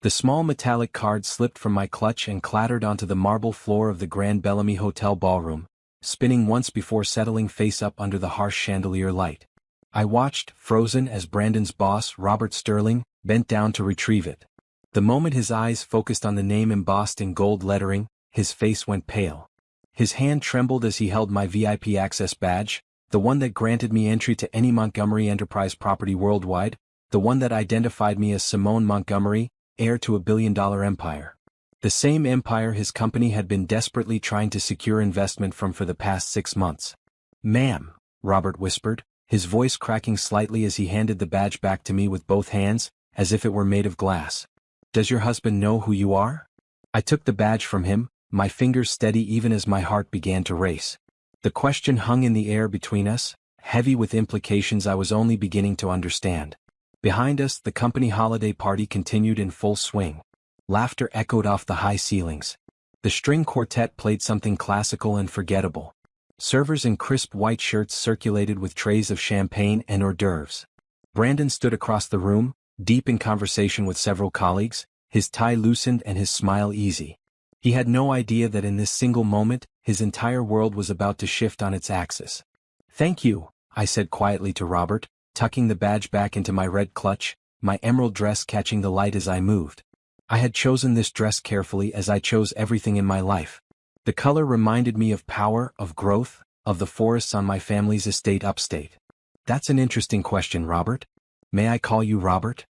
The small metallic card slipped from my clutch and clattered onto the marble floor of the Grand Bellamy Hotel ballroom, spinning once before settling face up under the harsh chandelier light. I watched, frozen, as Brandon's boss, Robert Sterling, bent down to retrieve it. The moment his eyes focused on the name embossed in gold lettering, his face went pale. His hand trembled as he held my VIP access badge, the one that granted me entry to any Montgomery Enterprise property worldwide, the one that identified me as Simone Montgomery, heir to a billion-dollar empire. The same empire his company had been desperately trying to secure investment from for the past 6 months. "Ma'am," Robert whispered, his voice cracking slightly as he handed the badge back to me with both hands, as if it were made of glass. "Does your husband know who you are?" I took the badge from him, my fingers steady even as my heart began to race. The question hung in the air between us, heavy with implications I was only beginning to understand. Behind us, the company holiday party continued in full swing. Laughter echoed off the high ceilings. The string quartet played something classical and forgettable. Servers in crisp white shirts circulated with trays of champagne and hors d'oeuvres. Brandon stood across the room, deep in conversation with several colleagues, his tie loosened and his smile easy. He had no idea that in this single moment, his entire world was about to shift on its axis. "Thank you," I said quietly to Robert, tucking the badge back into my red clutch, my emerald dress catching the light as I moved. I had chosen this dress carefully as I chose everything in my life. The color reminded me of power, of growth, of the forests on my family's estate upstate. "That's an interesting question, Robert. May I call you Robert?"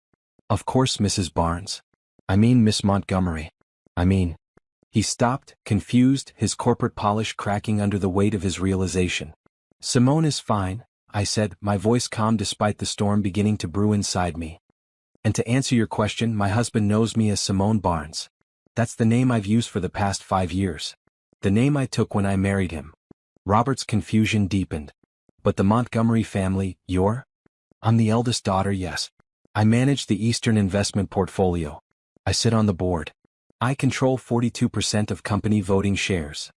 "Of course, Mrs. Barnes. I mean Miss Montgomery. He stopped, confused, his corporate polish cracking under the weight of his realization. "Simone is fine," I said, my voice calm despite the storm beginning to brew inside me. "And to answer your question, my husband knows me as Simone Barnes. That's the name I've used for the past 5 years. The name I took when I married him." Robert's confusion deepened. "But the Montgomery family, I'm the eldest daughter, yes. I manage the Eastern investment portfolio. I sit on the board. I control 42% of company voting shares."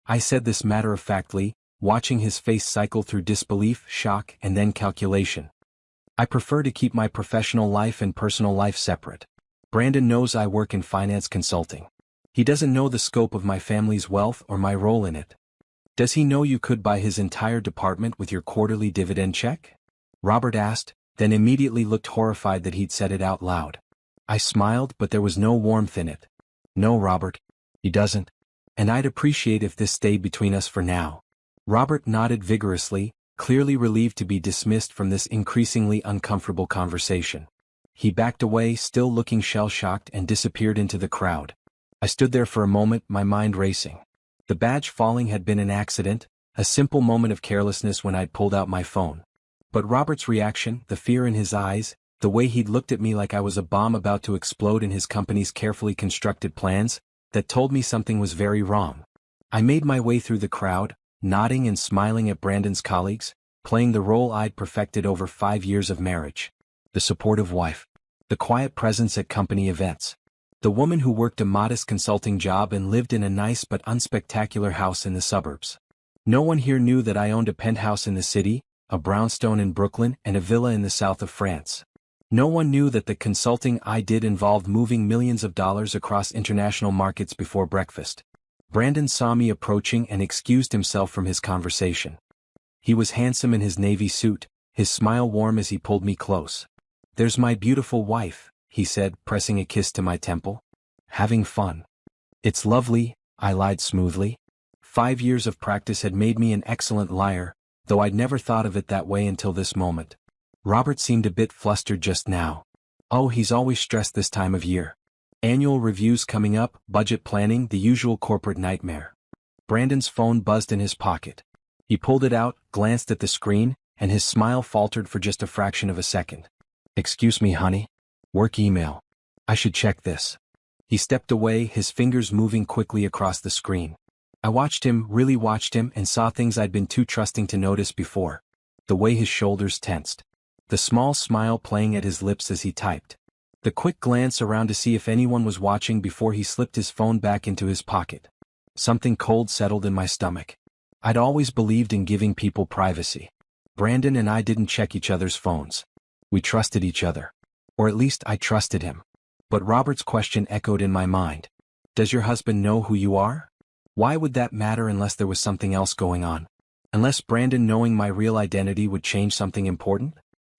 I said this matter-of-factly, watching his face cycle through disbelief, shock, and then calculation. "I prefer to keep my professional life and personal life separate. Brandon knows I work in finance consulting. He doesn't know the scope of my family's wealth or my role in it." "Does he know you could buy his entire department with your quarterly dividend check?" Robert asked, then immediately looked horrified that he'd said it out loud. I smiled, but there was no warmth in it. "No, Robert. He doesn't. And I'd appreciate if this stayed between us for now." Robert nodded vigorously, clearly relieved to be dismissed from this increasingly uncomfortable conversation. He backed away, still looking shell-shocked, and disappeared into the crowd. I stood there for a moment, my mind racing. The badge falling had been an accident, a simple moment of carelessness when I'd pulled out my phone. But Robert's reaction, the fear in his eyes, the way he'd looked at me like I was a bomb about to explode in his company's carefully constructed plans, that told me something was very wrong. I made my way through the crowd, nodding and smiling at Brandon's colleagues, playing the role I'd perfected over 5 years of marriage. The supportive wife. The quiet presence at company events. The woman who worked a modest consulting job and lived in a nice but unspectacular house in the suburbs. No one here knew that I owned a penthouse in the city, a brownstone in Brooklyn, and a villa in the south of France. No one knew that the consulting I did involved moving millions of dollars across international markets before breakfast. Brandon saw me approaching and excused himself from his conversation. He was handsome in his navy suit, his smile warm as he pulled me close. "There's my beautiful wife," he said, pressing a kiss to my temple. "Having fun." "It's lovely," I lied smoothly. 5 years of practice had made me an excellent liar, though I'd never thought of it that way until this moment. Robert seemed a bit flustered just now. "Oh, he's always stressed this time of year. Annual reviews coming up, budget planning, the usual corporate nightmare." Brandon's phone buzzed in his pocket. He pulled it out, glanced at the screen, and his smile faltered for just a fraction of a second. "Excuse me, honey. Work email. I should check this." He stepped away, his fingers moving quickly across the screen. I watched him, really watched him, and saw things I'd been too trusting to notice before. The way his shoulders tensed. The small smile playing at his lips as he typed. The quick glance around to see if anyone was watching before he slipped his phone back into his pocket. Something cold settled in my stomach. I'd always believed in giving people privacy. Brandon and I didn't check each other's phones. We trusted each other. Or at least I trusted him. But Robert's question echoed in my mind. Does your husband know who you are? Why would that matter unless there was something else going on? Unless Brandon knowing my real identity would change something important?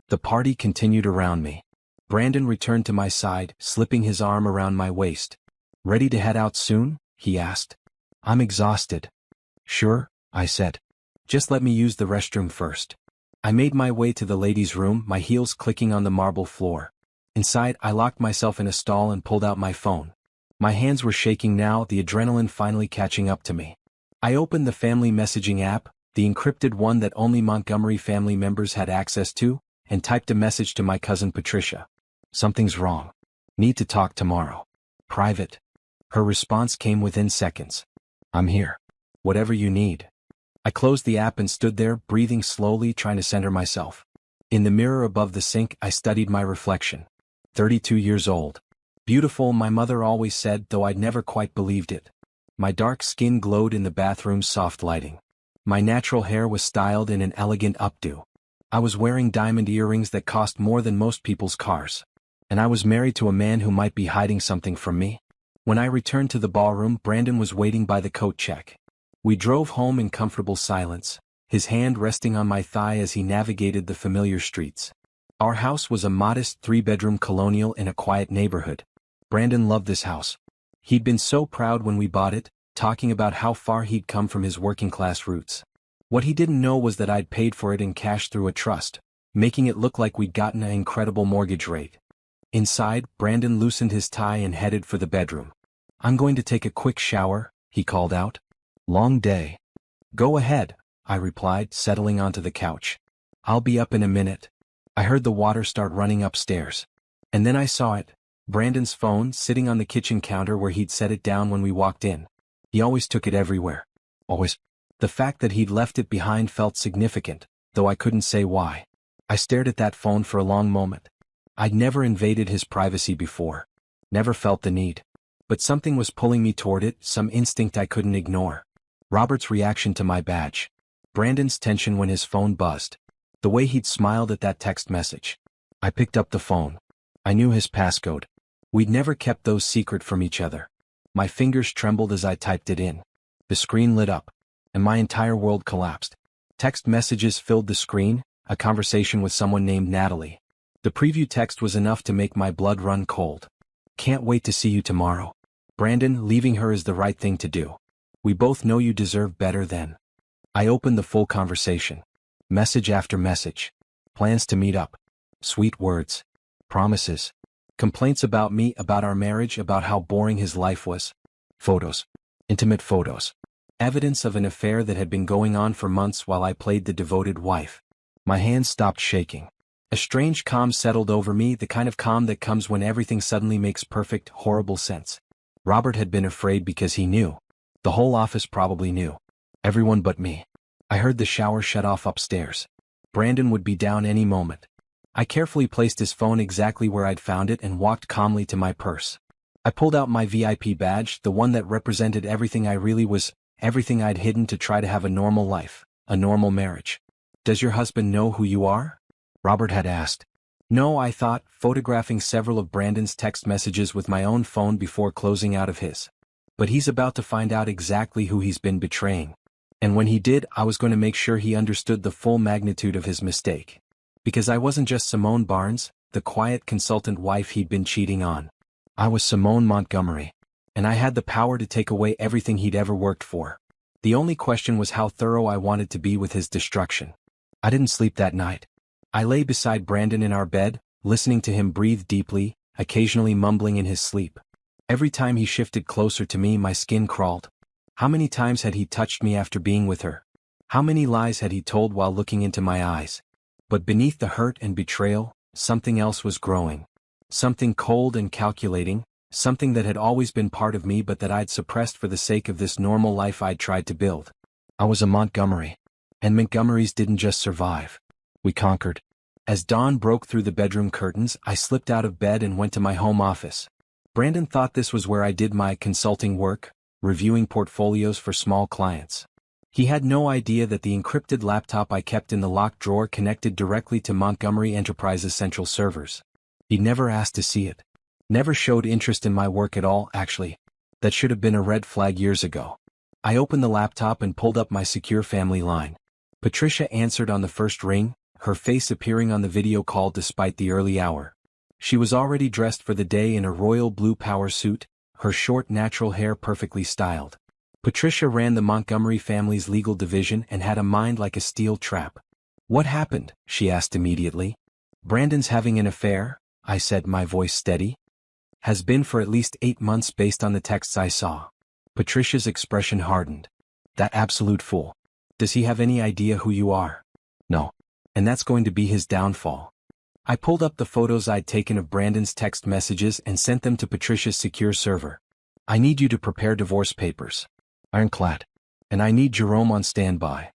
The party continued around me. Brandon returned to my side, slipping his arm around my waist. Ready to head out soon? He asked. I'm exhausted. Sure, I said. Just let me use the restroom first. I made my way to the ladies' room, my heels clicking on the marble floor. Inside, I locked myself in a stall and pulled out my phone. My hands were shaking now, the adrenaline finally catching up to me. I opened the family messaging app, the encrypted one that only Montgomery family members had access to, and typed a message to my cousin Patricia. Something's wrong. Need to talk tomorrow. Private. Her response came within seconds. I'm here. Whatever you need. I closed the app and stood there, breathing slowly, trying to center myself. In the mirror above the sink, I studied my reflection. 32 years old. Beautiful, my mother always said, though I'd never quite believed it. My dark skin glowed in the bathroom's soft lighting. My natural hair was styled in an elegant updo. I was wearing diamond earrings that cost more than most people's cars. And I was married to a man who might be hiding something from me. When I returned to the ballroom, Brandon was waiting by the coat check. We drove home in comfortable silence, his hand resting on my thigh as he navigated the familiar streets. Our house was a modest 3-bedroom colonial in a quiet neighborhood. Brandon loved this house. He'd been so proud when we bought it, talking about how far he'd come from his working-class roots. What he didn't know was that I'd paid for it in cash through a trust, making it look like we'd gotten an incredible mortgage rate. Inside, Brandon loosened his tie and headed for the bedroom. I'm going to take a quick shower, he called out. Long day. Go ahead, I replied, settling onto the couch. I'll be up in a minute. I heard the water start running upstairs. And then I saw it. Brandon's phone sitting on the kitchen counter where he'd set it down when we walked in. He always took it everywhere. Always. The fact that he'd left it behind felt significant, though I couldn't say why. I stared at that phone for a long moment. I'd never invaded his privacy before. Never felt the need. But something was pulling me toward it, some instinct I couldn't ignore. Robert's reaction to my badge. Brandon's tension when his phone buzzed. The way he'd smiled at that text message. I picked up the phone. I knew his passcode. We'd never kept those secret from each other. My fingers trembled as I typed it in. The screen lit up, and my entire world collapsed. Text messages filled the screen, a conversation with someone named Natalie. The preview text was enough to make my blood run cold. Can't wait to see you tomorrow. Brandon, leaving her is the right thing to do. We both know you deserve better than. I opened the full conversation. Message after message. Plans to meet up. Sweet words. Promises. Complaints about me, about our marriage, about how boring his life was. Photos. Intimate photos. Evidence of an affair that had been going on for months while I played the devoted wife. My hands stopped shaking. A strange calm settled over me, the kind of calm that comes when everything suddenly makes perfect, horrible sense. Robert had been afraid because he knew. The whole office probably knew. Everyone but me. I heard the shower shut off upstairs. Brandon would be down any moment. I carefully placed his phone exactly where I'd found it and walked calmly to my purse. I pulled out my VIP badge, the one that represented everything I really was, everything I'd hidden to try to have a normal life, a normal marriage. Does your husband know who you are? Robert had asked. No, I thought, photographing several of Brandon's text messages with my own phone before closing out of his. But he's about to find out exactly who he's been betraying. And when he did, I was going to make sure he understood the full magnitude of his mistake. Because I wasn't just Simone Barnes, the quiet consultant wife he'd been cheating on. I was Simone Montgomery. And I had the power to take away everything he'd ever worked for. The only question was how thorough I wanted to be with his destruction. I didn't sleep that night. I lay beside Brandon in our bed, listening to him breathe deeply, occasionally mumbling in his sleep. Every time he shifted closer to me, my skin crawled. How many times had he touched me after being with her? How many lies had he told while looking into my eyes? But beneath the hurt and betrayal, something else was growing. Something cold and calculating, something that had always been part of me but that I'd suppressed for the sake of this normal life I'd tried to build. I was a Montgomery. And Montgomerys didn't just survive. We conquered. As dawn broke through the bedroom curtains, I slipped out of bed and went to my home office. Brandon thought this was where I did my consulting work, reviewing portfolios for small clients. He had no idea that the encrypted laptop I kept in the locked drawer connected directly to Montgomery Enterprises' central servers. He'd never asked to see it. Never showed interest in my work at all, actually. That should have been a red flag years ago. I opened the laptop and pulled up my secure family line. Patricia answered on the first ring, her face appearing on the video call despite the early hour. She was already dressed for the day in a royal blue power suit, her short natural hair perfectly styled. Patricia ran the Montgomery family's legal division and had a mind like a steel trap. "What happened?" she asked immediately. "Brandon's having an affair," I said, my voice steady. "Has been for at least 8 months based on the texts I saw." Patricia's expression hardened. "That absolute fool. Does he have any idea who you are?" "No. And that's going to be his downfall." I pulled up the photos I'd taken of Brandon's text messages and sent them to Patricia's secure server. "I need you to prepare divorce papers. Ironclad. And I need Jerome on standby."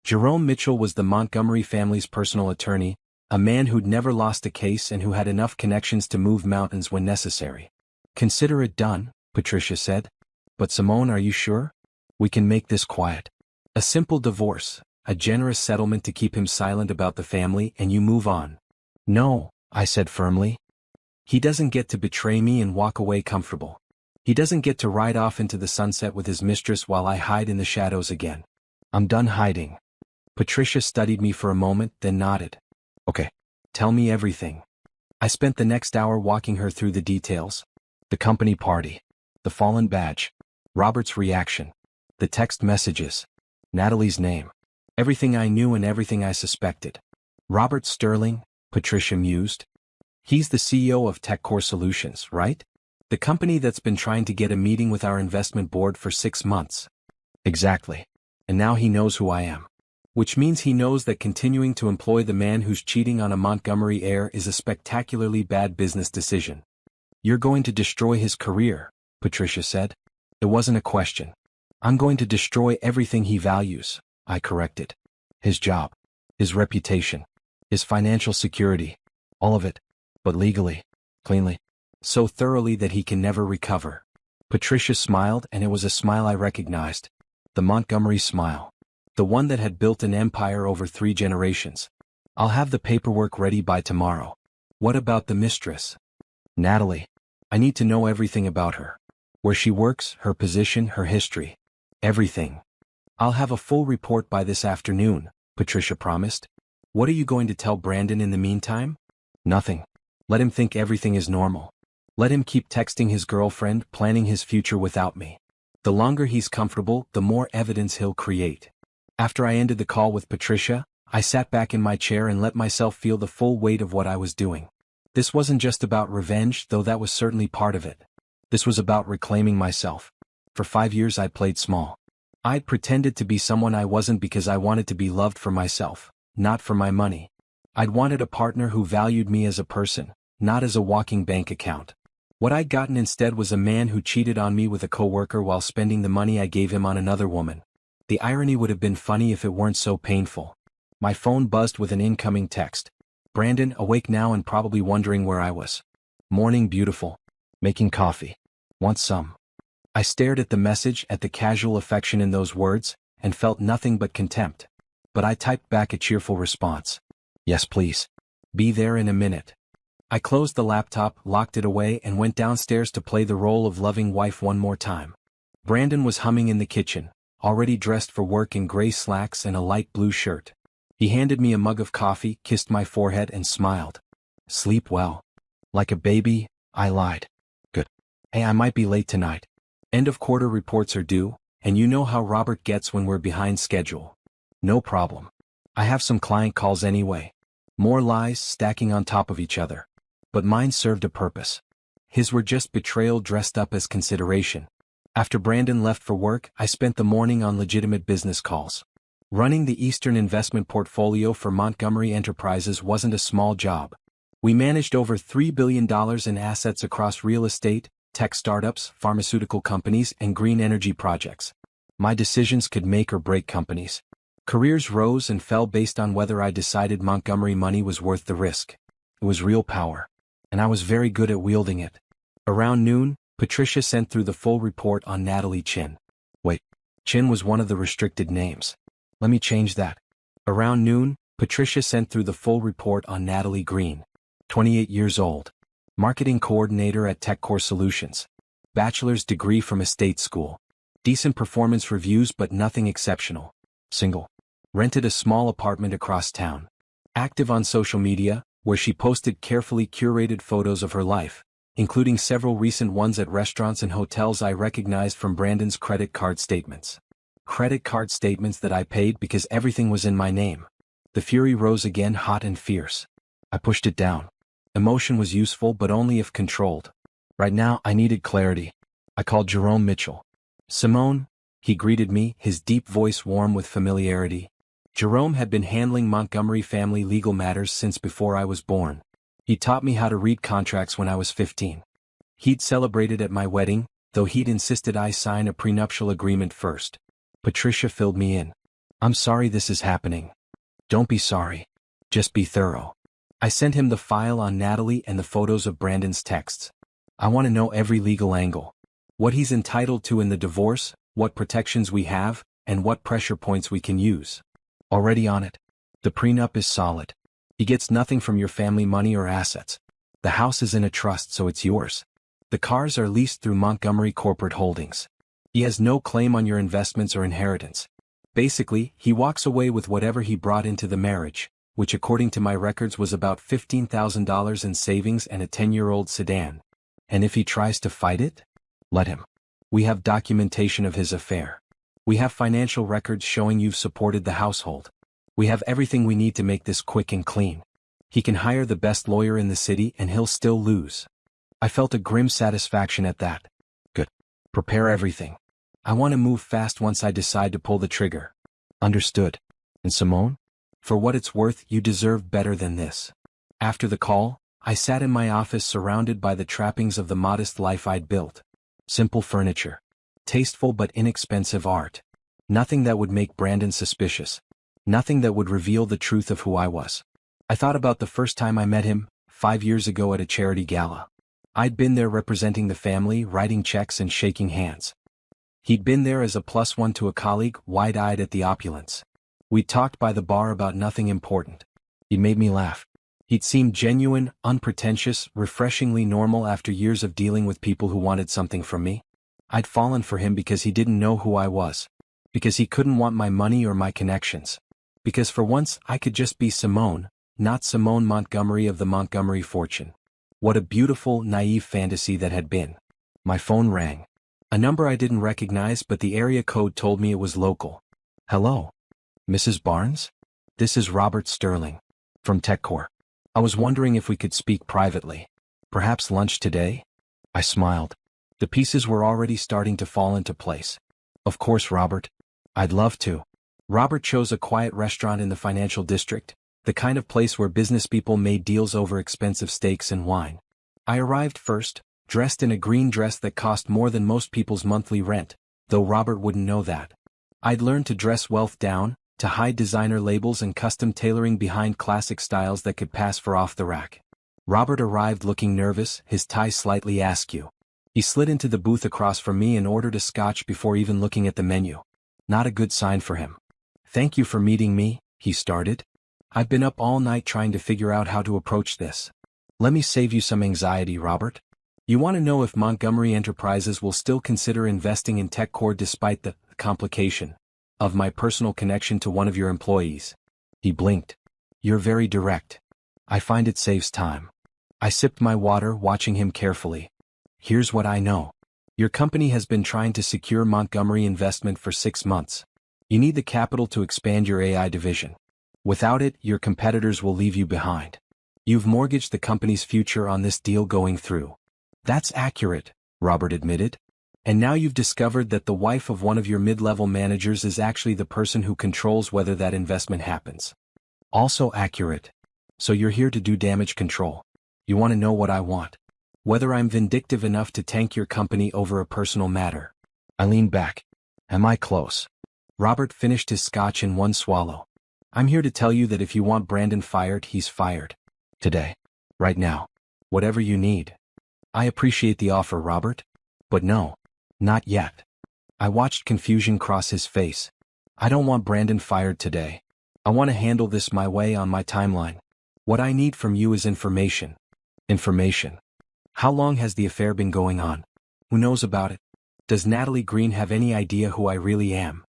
Jerome Mitchell was the Montgomery family's personal attorney, a man who'd never lost a case and who had enough connections to move mountains when necessary. "Consider it done," Patricia said. "But Simone, are you sure? We can make this quiet. A simple divorce, a generous settlement to keep him silent about the family, and you move on." "No," I said firmly. "He doesn't get to betray me and walk away comfortable. He doesn't get to ride off into the sunset with his mistress while I hide in the shadows again. I'm done hiding." Patricia studied me for a moment, then nodded. "Okay. Tell me everything." I spent the next hour walking her through the details. The company party. The fallen badge. Robert's reaction. The text messages. Natalie's name. Everything I knew and everything I suspected. "Robert Sterling," Patricia mused. "He's the CEO of TechCore Solutions, right? The company that's been trying to get a meeting with our investment board for 6 months." "Exactly. And now he knows who I am. Which means he knows that continuing to employ the man who's cheating on a Montgomery heir is a spectacularly bad business decision." "You're going to destroy his career," Patricia said. It wasn't a question. "I'm going to destroy everything he values," I corrected. "His job. His reputation. His financial security. All of it. But legally. Cleanly. So thoroughly that he can never recover." Patricia smiled, and it was a smile I recognized. The Montgomery smile. The one that had built an empire over 3 generations. "I'll have the paperwork ready by tomorrow." "What about the mistress?" "Natalie. I need to know everything about her. Where she works, her position, her history. Everything." "I'll have a full report by this afternoon," Patricia promised. "What are you going to tell Brandon in the meantime?" "Nothing. Let him think everything is normal. Let him keep texting his girlfriend, planning his future without me. The longer he's comfortable, the more evidence he'll create." After I ended the call with Patricia, I sat back in my chair and let myself feel the full weight of what I was doing. This wasn't just about revenge, though that was certainly part of it. This was about reclaiming myself. For 5 years I'd played small. I'd pretended to be someone I wasn't because I wanted to be loved for myself, not for my money. I'd wanted a partner who valued me as a person, not as a walking bank account. What I'd gotten instead was a man who cheated on me with a coworker while spending the money I gave him on another woman. The irony would have been funny if it weren't so painful. My phone buzzed with an incoming text. "Brandon, awake now and probably wondering where I was. Morning, beautiful. Making coffee. Want some?" I stared at the message, at the casual affection in those words, and felt nothing but contempt. But I typed back a cheerful response. "Yes, please. Be there in a minute." I closed the laptop, locked it away, and went downstairs to play the role of loving wife one more time. Brandon was humming in the kitchen, already dressed for work in gray slacks and a light blue shirt. He handed me a mug of coffee, kissed my forehead, and smiled. "Sleep well." "Like a baby," I lied. "Good. Hey, I might be late tonight. End of quarter reports are due, and you know how Robert gets when we're behind schedule." "No problem. I have some client calls anyway." More lies stacking on top of each other. But mine served a purpose. His were just betrayal dressed up as consideration. After Brandon left for work, I spent the morning on legitimate business calls. Running the Eastern investment portfolio for Montgomery Enterprises wasn't a small job. We managed over $3 billion in assets across real estate, tech startups, pharmaceutical companies, and green energy projects. My decisions could make or break companies. Careers rose and fell based on whether I decided Montgomery money was worth the risk. It was real power. And I was very good at wielding it. Around noon, Patricia sent through the full report on Natalie Chin. Wait, Chin was one of the restricted names. Let me change that. Around noon, Patricia sent through the full report on Natalie Green. 28 years old. Marketing coordinator at TechCore Solutions. Bachelor's degree from Estate School. Decent performance reviews but nothing exceptional. Single. Rented a small apartment across town. Active on social media, where she posted carefully curated photos of her life, including several recent ones at restaurants and hotels I recognized from Brandon's credit card statements. Credit card statements that I paid because everything was in my name. The fury rose again, hot and fierce. I pushed it down. Emotion was useful but only if controlled. Right now I needed clarity. I called Jerome Mitchell. Simone, he greeted me, his deep voice warm with familiarity. Jerome had been handling Montgomery family legal matters since before I was born. He taught me how to read contracts when I was 15. He'd celebrated at my wedding, though he'd insisted I sign a prenuptial agreement first. Patricia filled me in. I'm sorry this is happening. Don't be sorry. Just be thorough. I sent him the file on Natalie and the photos of Brandon's texts. I want to know every legal angle. What he's entitled to in the divorce, what protections we have, and what pressure points we can use. Already on it. The prenup is solid. He gets nothing from your family money or assets. The house is in a trust, so it's yours. The cars are leased through Montgomery Corporate Holdings. He has no claim on your investments or inheritance. Basically, he walks away with whatever he brought into the marriage, which according to my records was about $15,000 in savings and a 10-year-old sedan. And if he tries to fight it? Let him. We have documentation of his affair. We have financial records showing you've supported the household. We have everything we need to make this quick and clean. He can hire the best lawyer in the city and he'll still lose. I felt a grim satisfaction at that. Good. Prepare everything. I want to move fast once I decide to pull the trigger. Understood. And Simone? For what it's worth, you deserve better than this. After the call, I sat in my office surrounded by the trappings of the modest life I'd built. Simple furniture. Tasteful but inexpensive art. Nothing that would make Brandon suspicious. Nothing that would reveal the truth of who I was. I thought about the first time I met him, 5 years ago at a charity gala. I'd been there representing the family, writing checks and shaking hands. He'd been there as a plus one to a colleague, wide-eyed at the opulence. We talked by the bar about nothing important. He made me laugh. He'd seemed genuine, unpretentious, refreshingly normal after years of dealing with people who wanted something from me. I'd fallen for him because he didn't know who I was. Because he couldn't want my money or my connections. Because for once I could just be Simone, not Simone Montgomery of the Montgomery fortune. What a beautiful, naive fantasy that had been. My phone rang. A number I didn't recognize, but the area code told me it was local. Hello? Mrs. Barnes? This is Robert Sterling. From TechCore. I was wondering if we could speak privately. Perhaps lunch today? I smiled. The pieces were already starting to fall into place. Of course, Robert. I'd love to. Robert chose a quiet restaurant in the financial district, the kind of place where business people made deals over expensive steaks and wine. I arrived first, dressed in a green dress that cost more than most people's monthly rent, though Robert wouldn't know that. I'd learned to dress wealth down, to hide designer labels and custom tailoring behind classic styles that could pass for off the rack. Robert arrived looking nervous, his tie slightly askew. He slid into the booth across from me and ordered a scotch before even looking at the menu. Not a good sign for him. Thank you for meeting me, he started. I've been up all night trying to figure out how to approach this. Let me save you some anxiety, Robert. You want to know if Montgomery Enterprises will still consider investing in TechCore despite the complication of my personal connection to one of your employees. He blinked. You're very direct. I find it saves time. I sipped my water, watching him carefully. Here's what I know. Your company has been trying to secure Montgomery investment for 6 months. You need the capital to expand your AI division. Without it, your competitors will leave you behind. You've mortgaged the company's future on this deal going through. That's accurate, Robert admitted. And now you've discovered that the wife of one of your mid-level managers is actually the person who controls whether that investment happens. Also accurate. So you're here to do damage control. You want to know what I want. Whether I'm vindictive enough to tank your company over a personal matter. I leaned back. Am I close? Robert finished his scotch in one swallow. I'm here to tell you that if you want Brandon fired, he's fired. Today. Right now. Whatever you need. I appreciate the offer, Robert. But no. Not yet. I watched confusion cross his face. I don't want Brandon fired today. I want to handle this my way on my timeline. What I need from you is information. Information. How long has the affair been going on? Who knows about it? Does Natalie Green have any idea who I really am?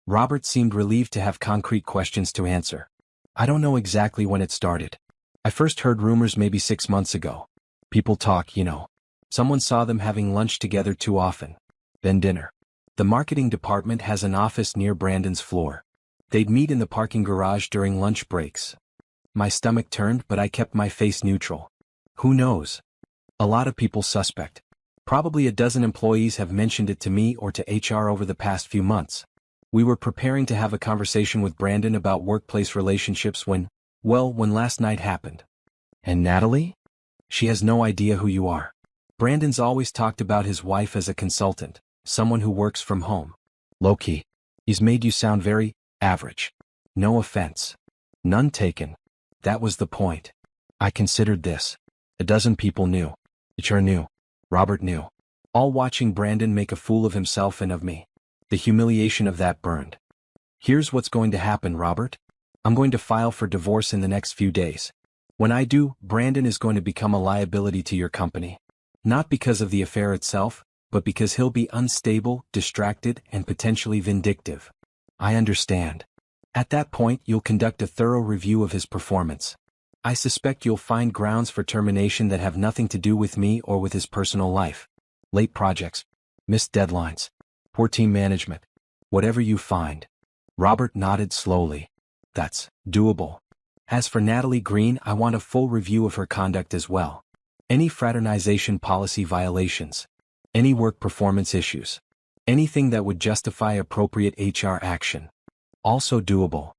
Robert seemed relieved to have concrete questions to answer. I don't know exactly when it started. I first heard rumors maybe 6 months ago. People talk, you know. Someone saw them having lunch together too often. Then dinner. The marketing department has an office near Brandon's floor. They'd meet in the parking garage during lunch breaks. My stomach turned, but I kept my face neutral. Who knows? A lot of people suspect. Probably a dozen employees have mentioned it to me or to HR over the past few months. We were preparing to have a conversation with Brandon about workplace relationships when last night happened. And Natalie? She has no idea who you are. Brandon's always talked about his wife as a consultant, someone who works from home. Low-key. He's made you sound very average. No offense. None taken. That was the point. I considered this. A dozen people knew. HR knew. Robert knew. All watching Brandon make a fool of himself and of me. The humiliation of that burned. Here's what's going to happen, Robert. I'm going to file for divorce in the next few days. When I do, Brandon is going to become a liability to your company. Not because of the affair itself, but because he'll be unstable, distracted, and potentially vindictive. I understand. At that point, you'll conduct a thorough review of his performance. I suspect you'll find grounds for termination that have nothing to do with me or with his personal life. Late projects. Missed deadlines. Poor team management. Whatever you find. Robert nodded slowly. That's doable. As for Natalie Green, I want a full review of her conduct as well. Any fraternization policy violations. Any work performance issues. Anything that would justify appropriate HR action. Also doable.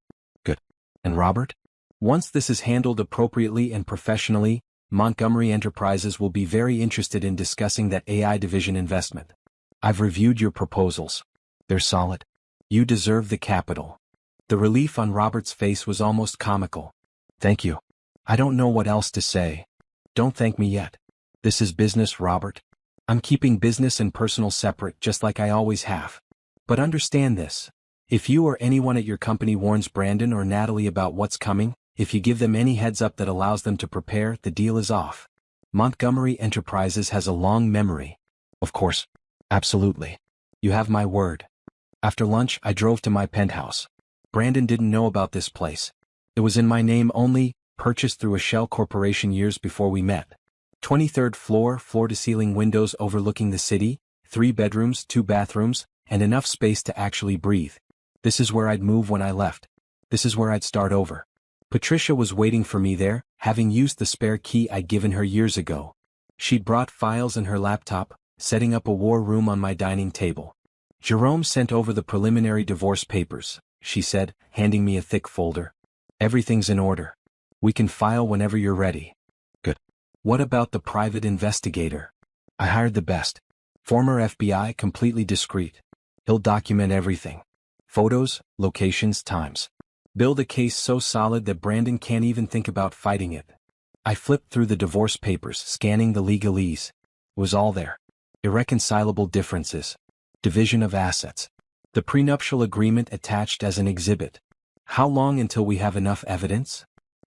Good. And Robert? Once this is handled appropriately and professionally, Montgomery Enterprises will be very interested in discussing that AI division investment. I've reviewed your proposals. They're solid. You deserve the capital. The relief on Robert's face was almost comical. Thank you. I don't know what else to say. Don't thank me yet. This is business, Robert. I'm keeping business and personal separate just like I always have. But understand this. If you or anyone at your company warns Brandon or Natalie about what's coming, if you give them any heads up that allows them to prepare, the deal is off. Montgomery Enterprises has a long memory. Of course. Absolutely. You have my word. After lunch, I drove to my penthouse. Brandon didn't know about this place. It was in my name only, purchased through a shell corporation years before we met. 23rd floor, floor-to-ceiling windows overlooking the city, 3 bedrooms, 2 bathrooms, and enough space to actually breathe. This is where I'd move when I left. This is where I'd start over. Patricia was waiting for me there, having used the spare key I'd given her years ago. She'd brought files and her laptop, setting up a war room on my dining table. Jerome sent over the preliminary divorce papers, she said, handing me a thick folder. Everything's in order. We can file whenever you're ready. Good. What about the private investigator? I hired the best. Former FBI, completely discreet. He'll document everything. Photos, locations, times. Build a case so solid that Brandon can't even think about fighting it. I flipped through the divorce papers, scanning the legalese. It was all there. Irreconcilable differences. Division of assets. The prenuptial agreement attached as an exhibit. How long until we have enough evidence?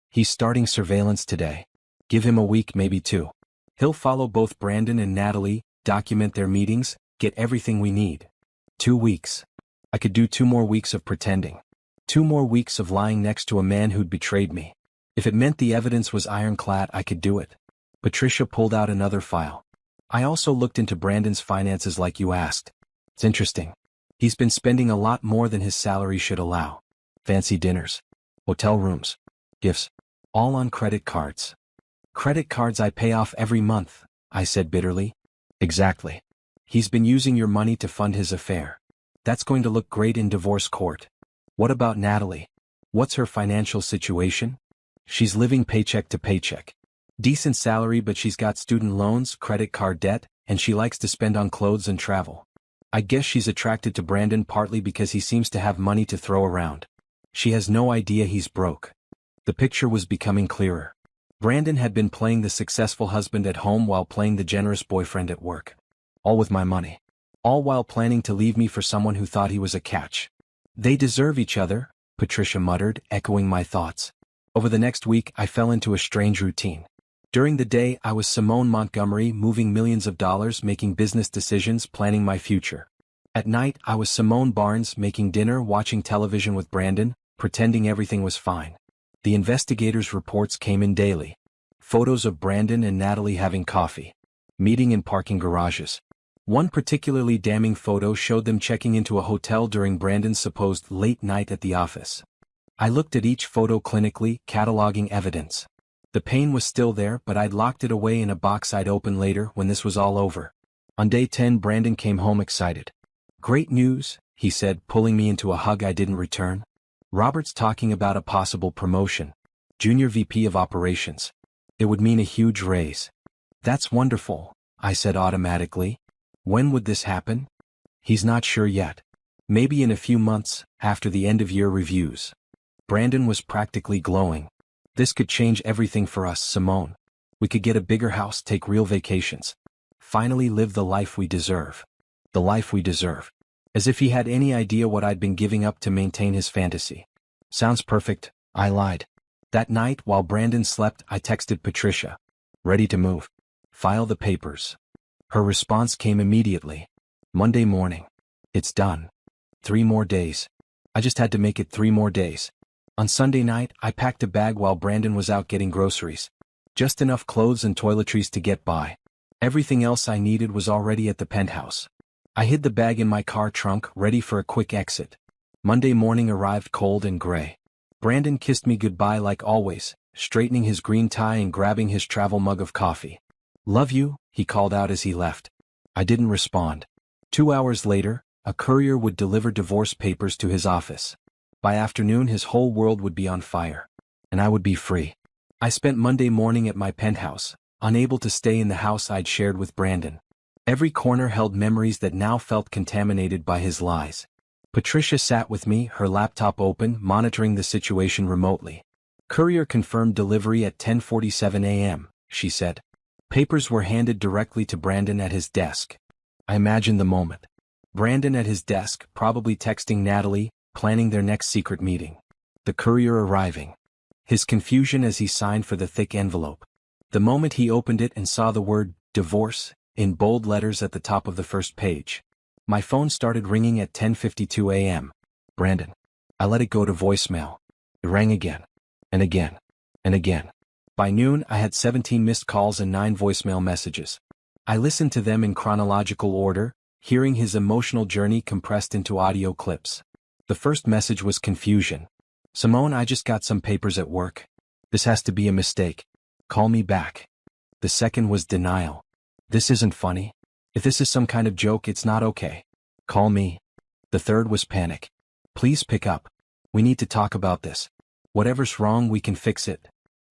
He's starting surveillance today. Give him a week, maybe 2. He'll follow both Brandon and Natalie, document their meetings, get everything we need. 2 weeks. I could do 2 more weeks of pretending. 2 more weeks of lying next to a man who'd betrayed me. If it meant the evidence was ironclad, I could do it. Patricia pulled out another file. I also looked into Brandon's finances like you asked. It's interesting. He's been spending a lot more than his salary should allow. Fancy dinners. Hotel rooms. Gifts. All on credit cards. Credit cards I pay off every month, I said bitterly. Exactly. He's been using your money to fund his affair. That's going to look great in divorce court. What about Natalie? What's her financial situation? She's living paycheck to paycheck. Decent salary, but she's got student loans, credit card debt, and she likes to spend on clothes and travel. I guess she's attracted to Brandon partly because he seems to have money to throw around. She has no idea he's broke. The picture was becoming clearer. Brandon had been playing the successful husband at home while playing the generous boyfriend at work. All with my money. All while planning to leave me for someone who thought he was a catch. They deserve each other, Patricia muttered, echoing my thoughts. Over the next week, I fell into a strange routine. During the day I was Simone Montgomery, moving millions of dollars, making business decisions, planning my future. At night I was Simone Barnes, making dinner, watching television with Brandon, pretending everything was fine. The investigators' reports came in daily. Photos of Brandon and Natalie having coffee. Meeting in parking garages. One particularly damning photo showed them checking into a hotel during Brandon's supposed late night at the office. I looked at each photo clinically, cataloging evidence. The pain was still there, but I'd locked it away in a box I'd open later when this was all over. On day 10 Brandon came home excited. "Great news," he said, pulling me into a hug I didn't return. "Robert's talking about a possible promotion. Junior VP of Operations. It would mean a huge raise." "That's wonderful," I said automatically. "When would this happen?" "He's not sure yet. Maybe in a few months, after the end-of-year reviews." Brandon was practically glowing. "This could change everything for us, Simone. We could get a bigger house, take real vacations. Finally live the life we deserve. The life we deserve." As if he had any idea what I'd been giving up to maintain his fantasy. "Sounds perfect," I lied. That night, while Brandon slept, I texted Patricia. "Ready to move. File the papers." Her response came immediately. "Monday morning. It's done. 3 more days. I just had to make it 3 more days." On Sunday night, I packed a bag while Brandon was out getting groceries. Just enough clothes and toiletries to get by. Everything else I needed was already at the penthouse. I hid the bag in my car trunk, ready for a quick exit. Monday morning arrived cold and gray. Brandon kissed me goodbye like always, straightening his green tie and grabbing his travel mug of coffee. "Love you," he called out as he left. I didn't respond. 2 hours later, a courier would deliver divorce papers to his office. By afternoon his whole world would be on fire. And I would be free. I spent Monday morning at my penthouse, unable to stay in the house I'd shared with Brandon. Every corner held memories that now felt contaminated by his lies. Patricia sat with me, her laptop open, monitoring the situation remotely. "Courier confirmed delivery at 10:47 a.m., she said. Papers were handed directly to Brandon at his desk. I imagined the moment. Brandon at his desk, probably texting Natalie, planning their next secret meeting. The courier arriving. His confusion as he signed for the thick envelope. The moment he opened it and saw the word, divorce, in bold letters at the top of the first page. My phone started ringing at 10:52 a.m. "Brandon." I let it go to voicemail. It rang again. And again. And again. By noon I had 17 missed calls and 9 voicemail messages. I listened to them in chronological order, hearing his emotional journey compressed into audio clips. The first message was confusion. "Simone, I just got some papers at work. This has to be a mistake. Call me back." The second was denial. "This isn't funny. If this is some kind of joke, it's not okay. Call me." The third was panic. "Please pick up. We need to talk about this. Whatever's wrong, we can fix it."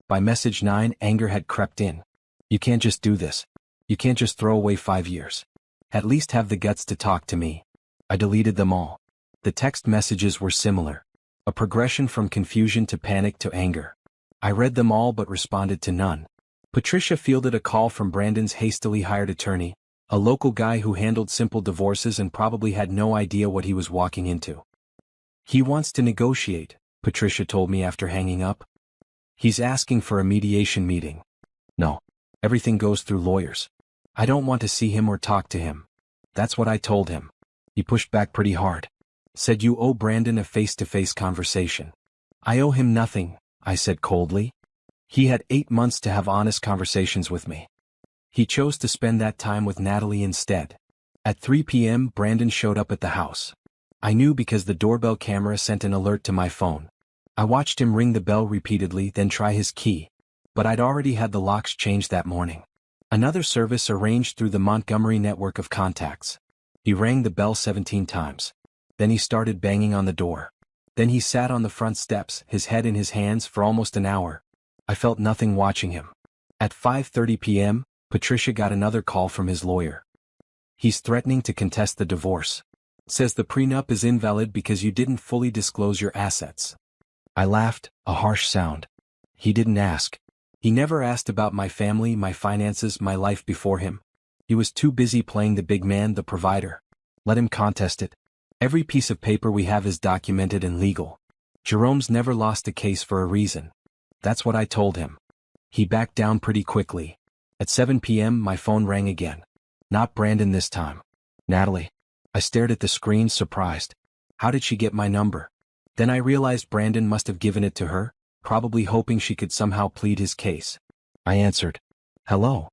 By message 9, anger had crept in. "You can't just do this. You can't just throw away 5 years. At least have the guts to talk to me." I deleted them all. The text messages were similar. A progression from confusion to panic to anger. I read them all but responded to none. Patricia fielded a call from Brandon's hastily hired attorney, a local guy who handled simple divorces and probably had no idea what he was walking into. "He wants to negotiate," Patricia told me after hanging up. "He's asking for a mediation meeting." "No. Everything goes through lawyers. I don't want to see him or talk to him." That's what I told him. He pushed back pretty hard. Said you owe Brandon a face-to-face conversation. "I owe him nothing," I said coldly. He had 8 months to have honest conversations with me. He chose to spend that time with Natalie instead. At 3 p.m. Brandon showed up at the house. I knew because the doorbell camera sent an alert to my phone. I watched him ring the bell repeatedly, then try his key. But I'd already had the locks changed that morning. Another service arranged through the Montgomery network of contacts. He rang the bell 17 times. Then he started banging on the door. Then he sat on the front steps, his head in his hands, for almost an hour. I felt nothing watching him. At 5:30 p.m., Patricia got another call from his lawyer. "He's threatening to contest the divorce. Says the prenup is invalid because you didn't fully disclose your assets." I laughed, a harsh sound. He didn't ask. He never asked about my family, my finances, my life before him. He was too busy playing the big man, the provider. Let him contest it. Every piece of paper we have is documented and legal. Jerome's never lost a case for a reason. That's what I told him. He backed down pretty quickly. At 7 p.m. my phone rang again. Not Brandon this time. Natalie. I stared at the screen, surprised. How did she get my number? Then I realized Brandon must have given it to her, probably hoping she could somehow plead his case. I answered. Hello?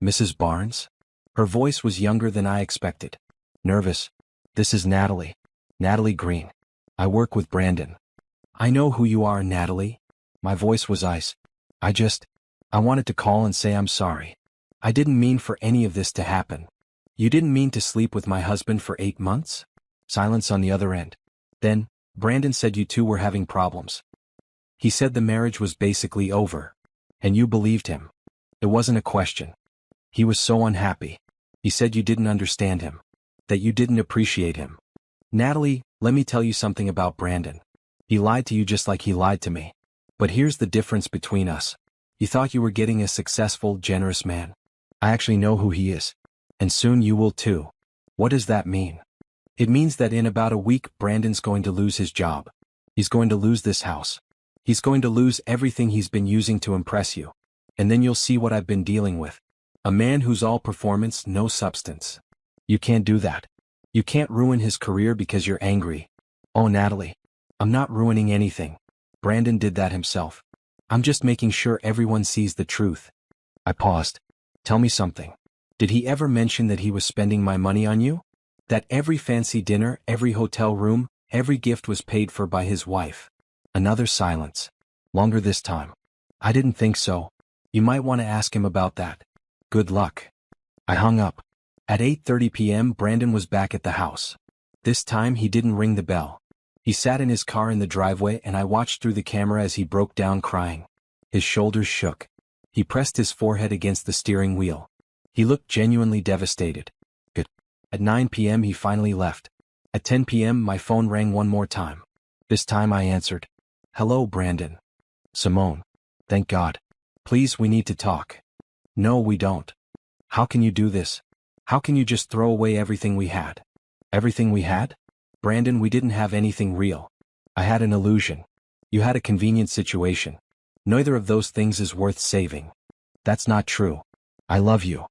Mrs. Barnes? Her voice was younger than I expected. Nervous. This is Natalie. Natalie Green. I work with Brandon. I know who you are, Natalie. My voice was ice. I wanted to call and say I'm sorry. I didn't mean for any of this to happen. You didn't mean to sleep with my husband for 8 months? Silence on the other end. Then, Brandon said you two were having problems. He said the marriage was basically over. And you believed him. It wasn't a question. He was so unhappy. He said you didn't understand him. That you didn't appreciate him. Natalie, let me tell you something about Brandon. He lied to you just like he lied to me. But here's the difference between us. You thought you were getting a successful, generous man. I actually know who he is. And soon you will too. What does that mean? It means that in about a week Brandon's going to lose his job. He's going to lose this house. He's going to lose everything he's been using to impress you. And then you'll see what I've been dealing with. A man who's all performance, no substance. You can't do that. You can't ruin his career because you're angry. Oh, Natalie. I'm not ruining anything. Brandon did that himself. I'm just making sure everyone sees the truth. I paused. Tell me something. Did he ever mention that he was spending my money on you? That every fancy dinner, every hotel room, every gift was paid for by his wife? Another silence. Longer this time. I didn't think so. You might want to ask him about that. Good luck. I hung up. At 8:30 p.m. Brandon was back at the house. This time he didn't ring the bell. He sat in his car in the driveway and I watched through the camera as he broke down crying. His shoulders shook. He pressed his forehead against the steering wheel. He looked genuinely devastated. Good. At 9 p.m. he finally left. At 10 p.m. my phone rang one more time. This time I answered. Hello, Brandon. Simone. Thank God. Please, we need to talk. No, we don't. How can you do this? How can you just throw away everything we had? Everything we had? Brandon, we didn't have anything real. I had an illusion. You had a convenient situation. Neither of those things is worth saving. That's not true. I love you.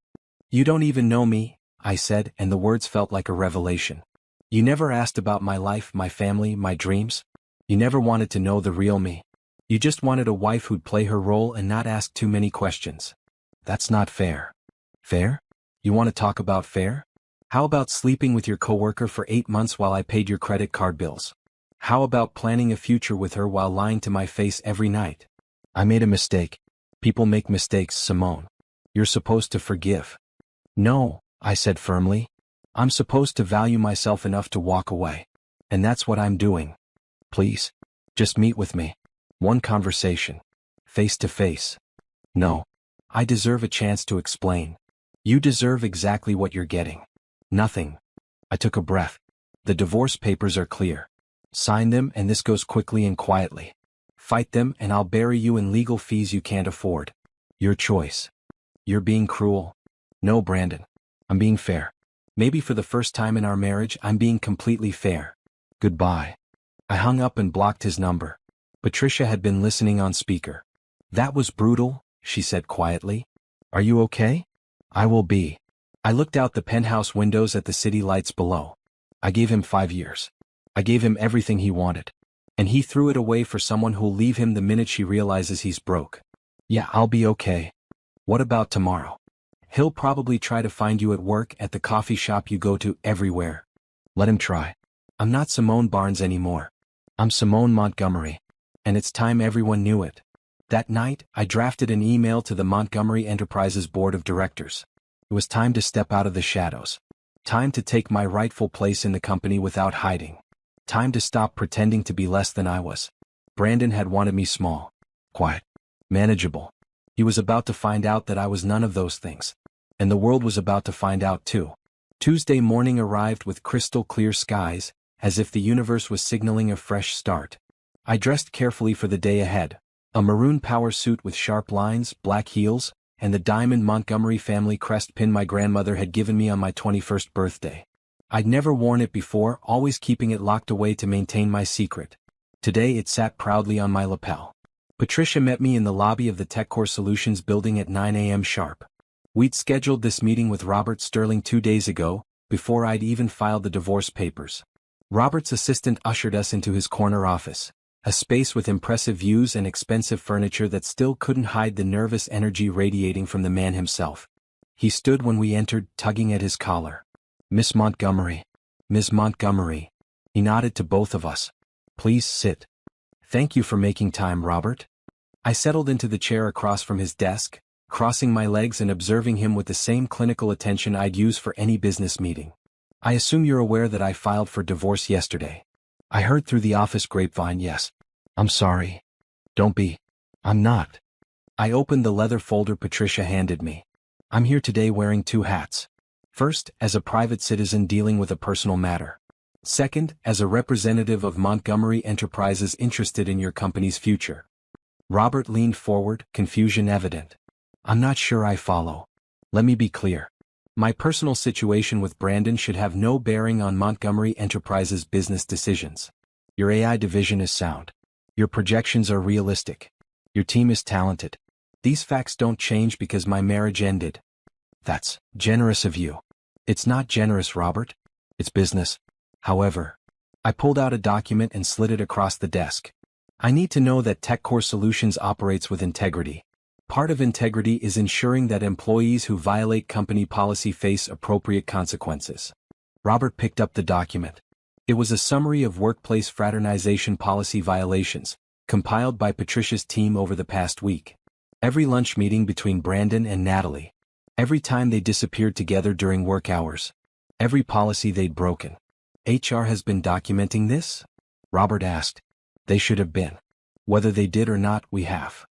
You don't even know me, I said, and the words felt like a revelation. You never asked about my life, my family, my dreams. You never wanted to know the real me. You just wanted a wife who'd play her role and not ask too many questions. That's not fair. Fair? You want to talk about fair? How about sleeping with your coworker for 8 months while I paid your credit card bills? How about planning a future with her while lying to my face every night? I made a mistake. People make mistakes, Simone. You're supposed to forgive. No, I said firmly. I'm supposed to value myself enough to walk away. And that's what I'm doing. Please. Just meet with me. One conversation. Face to face. No. I deserve a chance to explain. You deserve exactly what you're getting. Nothing. I took a breath. The divorce papers are clear. Sign them and this goes quickly and quietly. Fight them and I'll bury you in legal fees you can't afford. Your choice. You're being cruel. No, Brandon. I'm being fair. Maybe for the first time in our marriage, I'm being completely fair. Goodbye. I hung up and blocked his number. Patricia had been listening on speaker. That was brutal, she said quietly. Are you okay? I will be. I looked out the penthouse windows at the city lights below. I gave him 5 years. I gave him everything he wanted. And he threw it away for someone who'll leave him the minute she realizes he's broke. Yeah, I'll be okay. What about tomorrow? He'll probably try to find you at work, at the coffee shop you go to, everywhere. Let him try. I'm not Simone Barnes anymore. I'm Simone Montgomery. And it's time everyone knew it. That night, I drafted an email to the Montgomery Enterprises Board of Directors. It was time to step out of the shadows. Time to take my rightful place in the company without hiding. Time to stop pretending to be less than I was. Brandon had wanted me small, quiet, manageable. He was about to find out that I was none of those things. And the world was about to find out too. Tuesday morning arrived with crystal clear skies, as if the universe was signaling a fresh start. I dressed carefully for the day ahead. A maroon power suit with sharp lines, black heels, and the diamond Montgomery family crest pin my grandmother had given me on my 21st birthday. I'd never worn it before, always keeping it locked away to maintain my secret. Today it sat proudly on my lapel. Patricia met me in the lobby of the TechCore Solutions building at 9 a.m. sharp. We'd scheduled this meeting with Robert Sterling 2 days ago, before I'd even filed the divorce papers. Robert's assistant ushered us into his corner office, a space with impressive views and expensive furniture that still couldn't hide the nervous energy radiating from the man himself. He stood when we entered, tugging at his collar. "Miss Montgomery. Ms. Montgomery." He nodded to both of us. "Please sit." "Thank you for making time, Robert." I settled into the chair across from his desk, crossing my legs and observing him with the same clinical attention I'd use for any business meeting. "I assume you're aware that I filed for divorce yesterday." "I heard through the office grapevine, yes." "I'm sorry." "Don't be." "I'm not." I opened the leather folder Patricia handed me. "I'm here today wearing 2 hats. First, as a private citizen dealing with a personal matter. Second, as a representative of Montgomery Enterprises interested in your company's future." Robert leaned forward, confusion evident. "I'm not sure I follow. Let me be clear. My personal situation with Brandon should have no bearing on Montgomery Enterprises' business decisions. Your AI division is sound. Your projections are realistic. Your team is talented. These facts don't change because my marriage ended." "That's generous of you." "It's not generous, Robert. It's business. However." I pulled out a document and slid it across the desk. "I need to know that TechCore Solutions operates with integrity. Part of integrity is ensuring that employees who violate company policy face appropriate consequences." Robert picked up the document. It was a summary of workplace fraternization policy violations, compiled by Patricia's team over the past week. Every lunch meeting between Brandon and Natalie. Every time they disappeared together during work hours. Every policy they'd broken. "HR has been documenting this?" Robert asked. "They should have been. Whether they did or not, we have."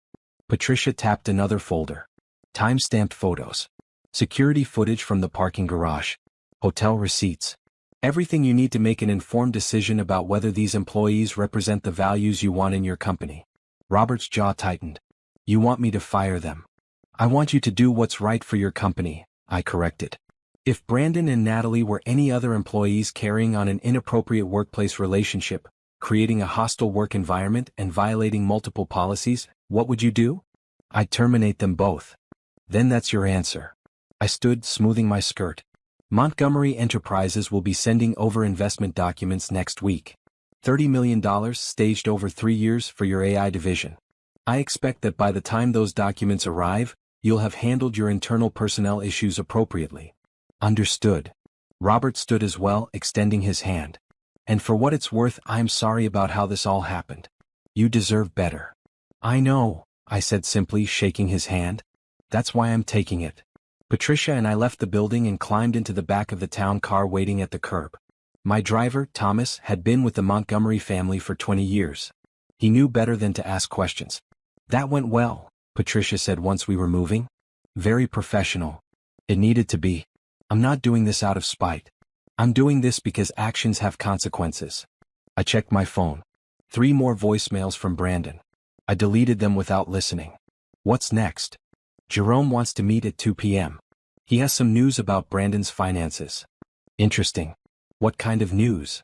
Patricia tapped another folder. Time-stamped photos. Security footage from the parking garage. Hotel receipts. Everything you need to make an informed decision about whether these employees represent the values you want in your company. Robert's jaw tightened. "You want me to fire them?" "I want you to do what's right for your company," I corrected. If Brandon and Natalie were any other employees carrying on an inappropriate workplace relationship, creating a hostile work environment and violating multiple policies, what would you do? "I'd terminate them both." "Then that's your answer." I stood, smoothing my skirt. "Montgomery Enterprises will be sending over investment documents next week. $30 million staged over 3 years for your AI division. I expect that by the time those documents arrive, you'll have handled your internal personnel issues appropriately." "Understood." Robert stood as well, extending his hand. "And for what it's worth, I'm sorry about how this all happened. You deserve better." "I know," I said simply, shaking his hand. "That's why I'm taking it." Patricia and I left the building and climbed into the back of the town car waiting at the curb. My driver, Thomas, had been with the Montgomery family for 20 years. He knew better than to ask questions. "That went well," Patricia said once we were moving. "Very professional." "It needed to be. I'm not doing this out of spite. I'm doing this because actions have consequences." I checked my phone. 3 more voicemails from Brandon. I deleted them without listening. What's next? "Jerome wants to meet at 2 p.m. He has some news about Brandon's finances." "Interesting. What kind of news?"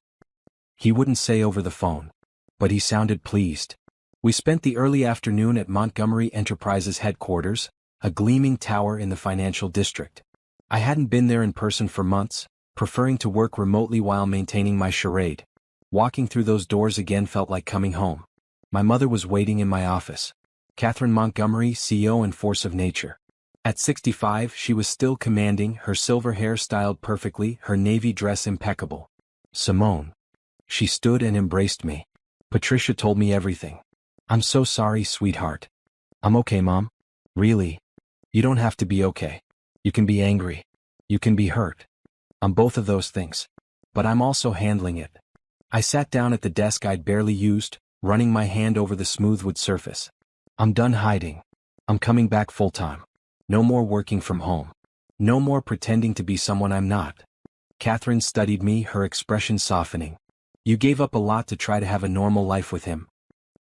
He wouldn't say over the phone. But he sounded pleased. We spent the early afternoon at Montgomery Enterprises headquarters, a gleaming tower in the financial district. I hadn't been there in person for months, preferring to work remotely while maintaining my charade. Walking through those doors again felt like coming home. My mother was waiting in my office. Catherine Montgomery, CEO and force of nature. At 65, she was still commanding, her silver hair styled perfectly, her navy dress impeccable. "Simone." She stood and embraced me. "Patricia told me everything." "I'm so sorry, sweetheart." "I'm okay, Mom." "Really? You don't have to be okay. You can be angry. You can be hurt. I'm both of those things. But I'm also handling it." I sat down at the desk I'd barely used, running my hand over the smooth wood surface. "I'm done hiding. I'm coming back full-time. No more working from home. No more pretending to be someone I'm not." Catherine studied me, her expression softening. "You gave up a lot to try to have a normal life with him."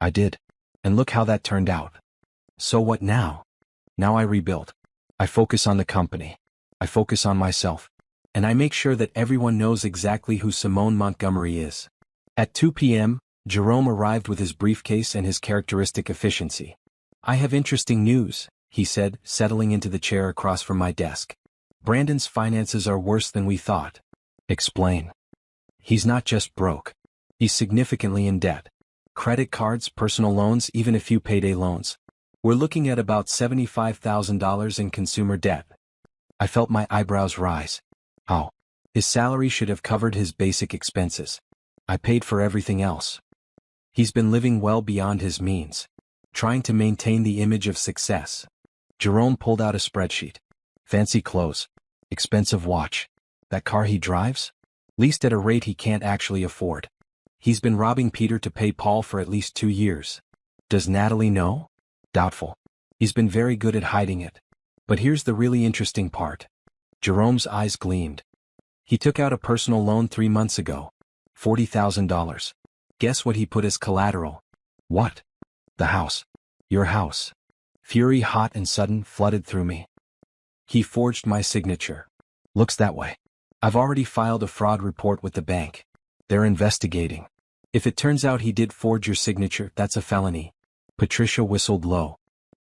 "I did. And look how that turned out." "So what now?" "Now I rebuild. I focus on the company. I focus on myself. And I make sure that everyone knows exactly who Simone Montgomery is." At 2 p.m., Jerome arrived with his briefcase and his characteristic efficiency. "I have interesting news," he said, settling into the chair across from my desk. "Brandon's finances are worse than we thought." "Explain." "He's not just broke. He's significantly in debt. Credit cards, personal loans, even a few payday loans. We're looking at about $75,000 in consumer debt." I felt my eyebrows rise. How? His salary should have covered his basic expenses. I paid for everything else. He's been living well beyond his means, trying to maintain the image of success. Jerome pulled out a spreadsheet. Fancy clothes. Expensive watch. That car he drives? Leased at a rate he can't actually afford. He's been robbing Peter to pay Paul for at least 2 years. Does Natalie know? Doubtful. He's been very good at hiding it. But here's the really interesting part. Jerome's eyes gleamed. He took out a personal loan 3 months ago. $40,000. Guess what he put as collateral? What? The house. Your house. Fury, hot and sudden, flooded through me. He forged my signature. Looks that way. I've already filed a fraud report with the bank. They're investigating. If it turns out he did forge your signature, that's a felony. Patricia whistled low.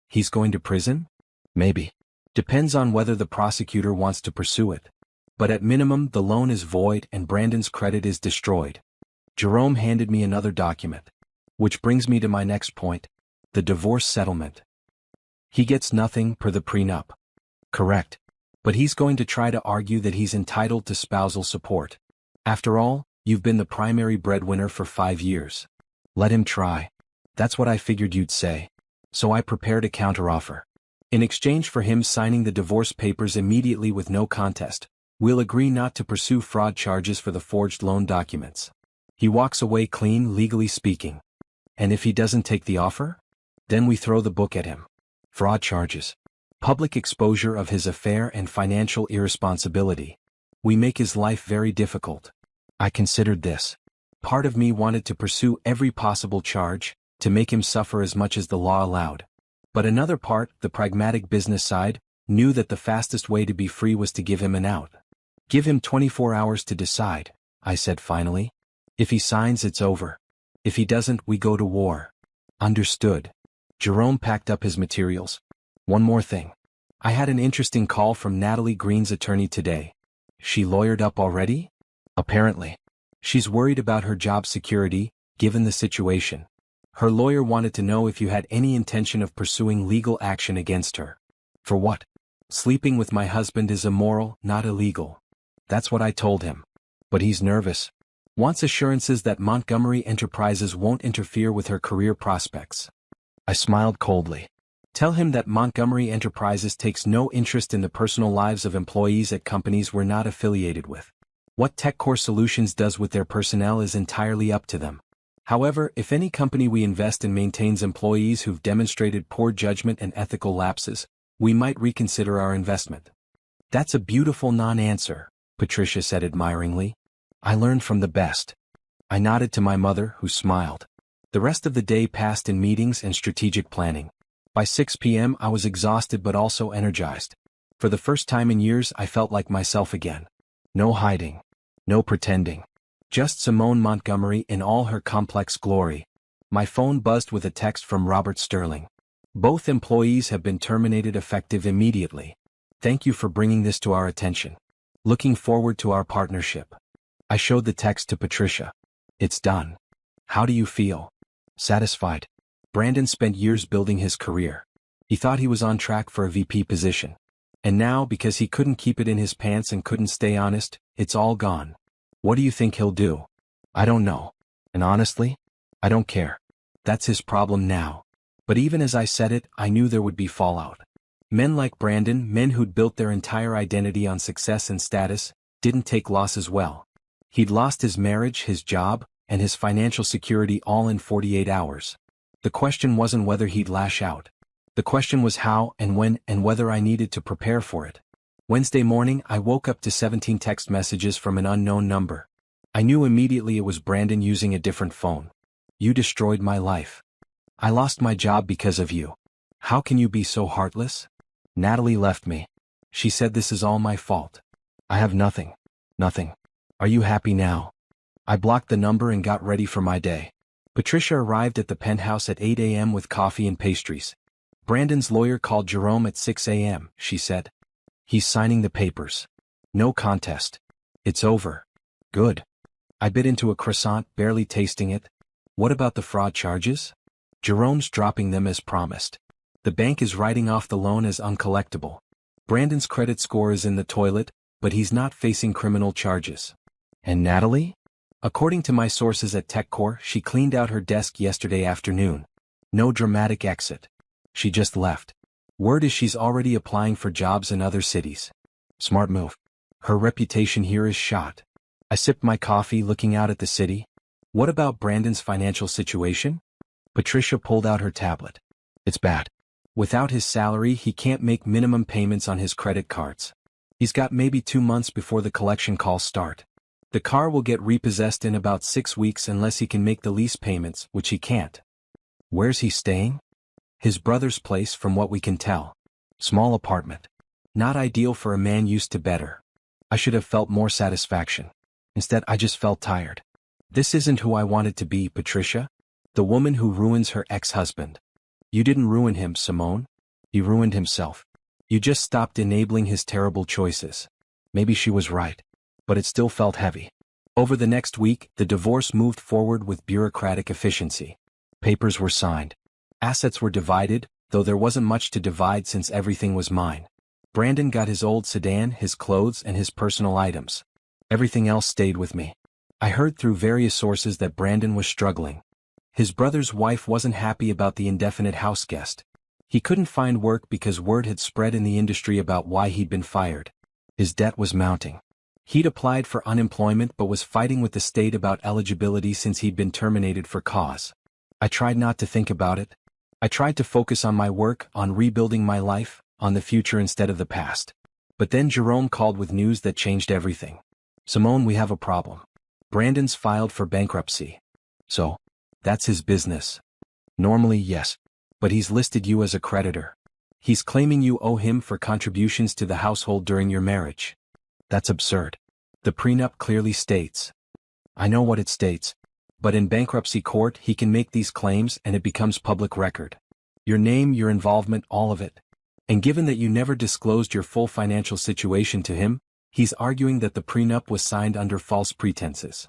He's going to prison? Maybe. Depends on whether the prosecutor wants to pursue it. But at minimum, the loan is void and Brandon's credit is destroyed. Jerome handed me another document. Which brings me to my next point. The divorce settlement. He gets nothing per the prenup. Correct. But he's going to try to argue that he's entitled to spousal support. After all, you've been the primary breadwinner for 5 years. Let him try. That's what I figured you'd say. So I prepared a counteroffer. In exchange for him signing the divorce papers immediately with no contest, we'll agree not to pursue fraud charges for the forged loan documents. He walks away clean, legally speaking. And if he doesn't take the offer? Then we throw the book at him. Fraud charges. Public exposure of his affair and financial irresponsibility. We make his life very difficult. I considered this. Part of me wanted to pursue every possible charge, to make him suffer as much as the law allowed. But another part, the pragmatic business side, knew that the fastest way to be free was to give him an out. Give him 24 hours to decide, I said finally. If he signs, it's over. If he doesn't, we go to war. Understood. Jerome packed up his materials. One more thing. I had an interesting call from Natalie Green's attorney today. She lawyered up already? Apparently. She's worried about her job security, given the situation. Her lawyer wanted to know if you had any intention of pursuing legal action against her. For what? Sleeping with my husband is immoral, not illegal. That's what I told him. But he's nervous. Wants assurances that Montgomery Enterprises won't interfere with her career prospects. I smiled coldly. Tell him that Montgomery Enterprises takes no interest in the personal lives of employees at companies we're not affiliated with. What TechCore Solutions does with their personnel is entirely up to them. However, if any company we invest in maintains employees who've demonstrated poor judgment and ethical lapses, we might reconsider our investment. That's a beautiful non-answer, Patricia said admiringly. I learned from the best. I nodded to my mother, who smiled. The rest of the day passed in meetings and strategic planning. By 6 p.m. I was exhausted but also energized. For the first time in years I felt like myself again. No hiding. No pretending. Just Simone Montgomery in all her complex glory. My phone buzzed with a text from Robert Sterling. Both employees have been terminated effective immediately. Thank you for bringing this to our attention. Looking forward to our partnership. I showed the text to Patricia. It's done. How do you feel? Satisfied. Brandon spent years building his career. He thought he was on track for a VP position. And now, because he couldn't keep it in his pants and couldn't stay honest, it's all gone. What do you think he'll do? I don't know. And honestly, I don't care. That's his problem now. But even as I said it, I knew there would be fallout. Men like Brandon, men who'd built their entire identity on success and status, didn't take losses well. He'd lost his marriage, his job, and his financial security all in 48 hours. The question wasn't whether he'd lash out. The question was how and when and whether I needed to prepare for it. Wednesday morning, I woke up to 17 text messages from an unknown number. I knew immediately it was Brandon using a different phone. You destroyed my life. I lost my job because of you. How can you be so heartless? Natalie left me. She said this is all my fault. I have nothing. Nothing. Are you happy now? I blocked the number and got ready for my day. Patricia arrived at the penthouse at 8 a.m. with coffee and pastries. Brandon's lawyer called Jerome at 6 a.m., she said. He's signing the papers. No contest. It's over. Good. I bit into a croissant, barely tasting it. What about the fraud charges? Jerome's dropping them as promised. The bank is writing off the loan as uncollectible. Brandon's credit score is in the toilet, but he's not facing criminal charges. And Natalie? According to my sources at TechCore, she cleaned out her desk yesterday afternoon. No dramatic exit. She just left. Word is she's already applying for jobs in other cities. Smart move. Her reputation here is shot. I sipped my coffee looking out at the city. What about Brandon's financial situation? Patricia pulled out her tablet. It's bad. Without his salary, he can't make minimum payments on his credit cards. He's got maybe 2 months before the collection calls start. The car will get repossessed in about 6 weeks unless he can make the lease payments, which he can't. Where's he staying? His brother's place, from what we can tell. Small apartment. Not ideal for a man used to better. I should have felt more satisfaction. Instead, I just felt tired. This isn't who I wanted to be, Patricia. The woman who ruins her ex-husband. You didn't ruin him, Simone. He ruined himself. You just stopped enabling his terrible choices. Maybe she was right. But it still felt heavy. Over the next week, the divorce moved forward with bureaucratic efficiency. Papers were signed. Assets were divided, though there wasn't much to divide since everything was mine. Brandon got his old sedan, his clothes, and his personal items. Everything else stayed with me. I heard through various sources that Brandon was struggling. His brother's wife wasn't happy about the indefinite house guest. He couldn't find work because word had spread in the industry about why he'd been fired. His debt was mounting. He'd applied for unemployment but was fighting with the state about eligibility since he'd been terminated for cause. I tried not to think about it. I tried to focus on my work, on rebuilding my life, on the future instead of the past. But then Jerome called with news that changed everything. Simone, we have a problem. Brandon's filed for bankruptcy. So, that's his business. Normally, yes. But he's listed you as a creditor. He's claiming you owe him for contributions to the household during your marriage. That's absurd. The prenup clearly states. I know what it states. But in bankruptcy court, he can make these claims and it becomes public record. Your name, your involvement, all of it. And given that you never disclosed your full financial situation to him, he's arguing that the prenup was signed under false pretenses.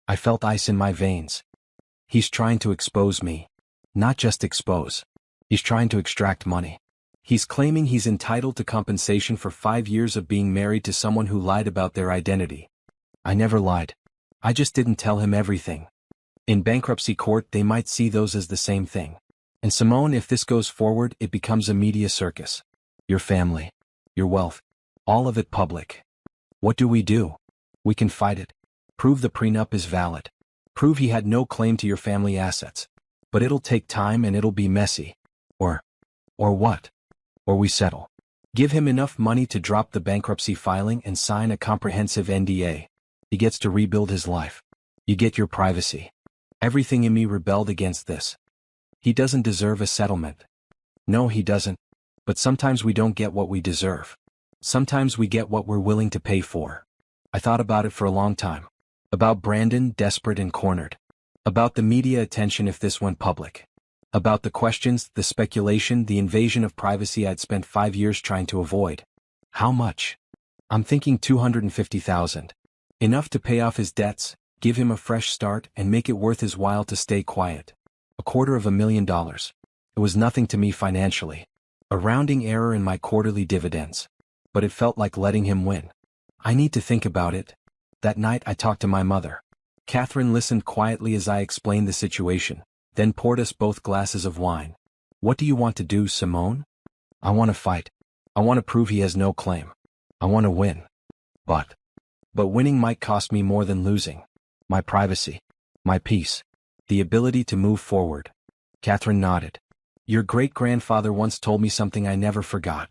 I felt ice in my veins. He's trying to expose me. Not just expose. He's trying to extract money. He's claiming he's entitled to compensation for 5 years of being married to someone who lied about their identity. I never lied. I just didn't tell him everything. In bankruptcy court, they might see those as the same thing. And Simone, if this goes forward, it becomes a media circus. Your family, your wealth, all of it public. What do? We can fight it. Prove the prenup is valid. Prove he had no claim to your family assets. But it'll take time and it'll be messy. Or what? Or we settle. Give him enough money to drop the bankruptcy filing and sign a comprehensive NDA. He gets to rebuild his life. You get your privacy. Everything in me rebelled against this. He doesn't deserve a settlement. No, he doesn't. But sometimes we don't get what we deserve. Sometimes we get what we're willing to pay for. I thought about it for a long time. About Brandon, desperate and cornered. About the media attention if this went public. About the questions, the speculation, the invasion of privacy I'd spent 5 years trying to avoid. How much? I'm thinking $250,000. Enough to pay off his debts, give him a fresh start, and make it worth his while to stay quiet. $250,000. It was nothing to me financially. A rounding error in my quarterly dividends. But it felt like letting him win. I need to think about it. That night I talked to my mother. Catherine listened quietly as I explained the situation, then poured us both glasses of wine. What do you want to do, Simone? I want to fight. I want to prove he has no claim. I want to win. But winning might cost me more than losing. My privacy. My peace. The ability to move forward. Catherine nodded. Your great-grandfather once told me something I never forgot.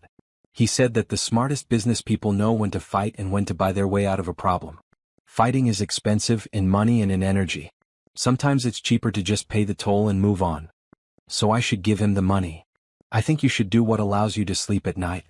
He said that the smartest business people know when to fight and when to buy their way out of a problem. Fighting is expensive in money and in energy. Sometimes it's cheaper to just pay the toll and move on. So I should give him the money. I think you should do what allows you to sleep at night.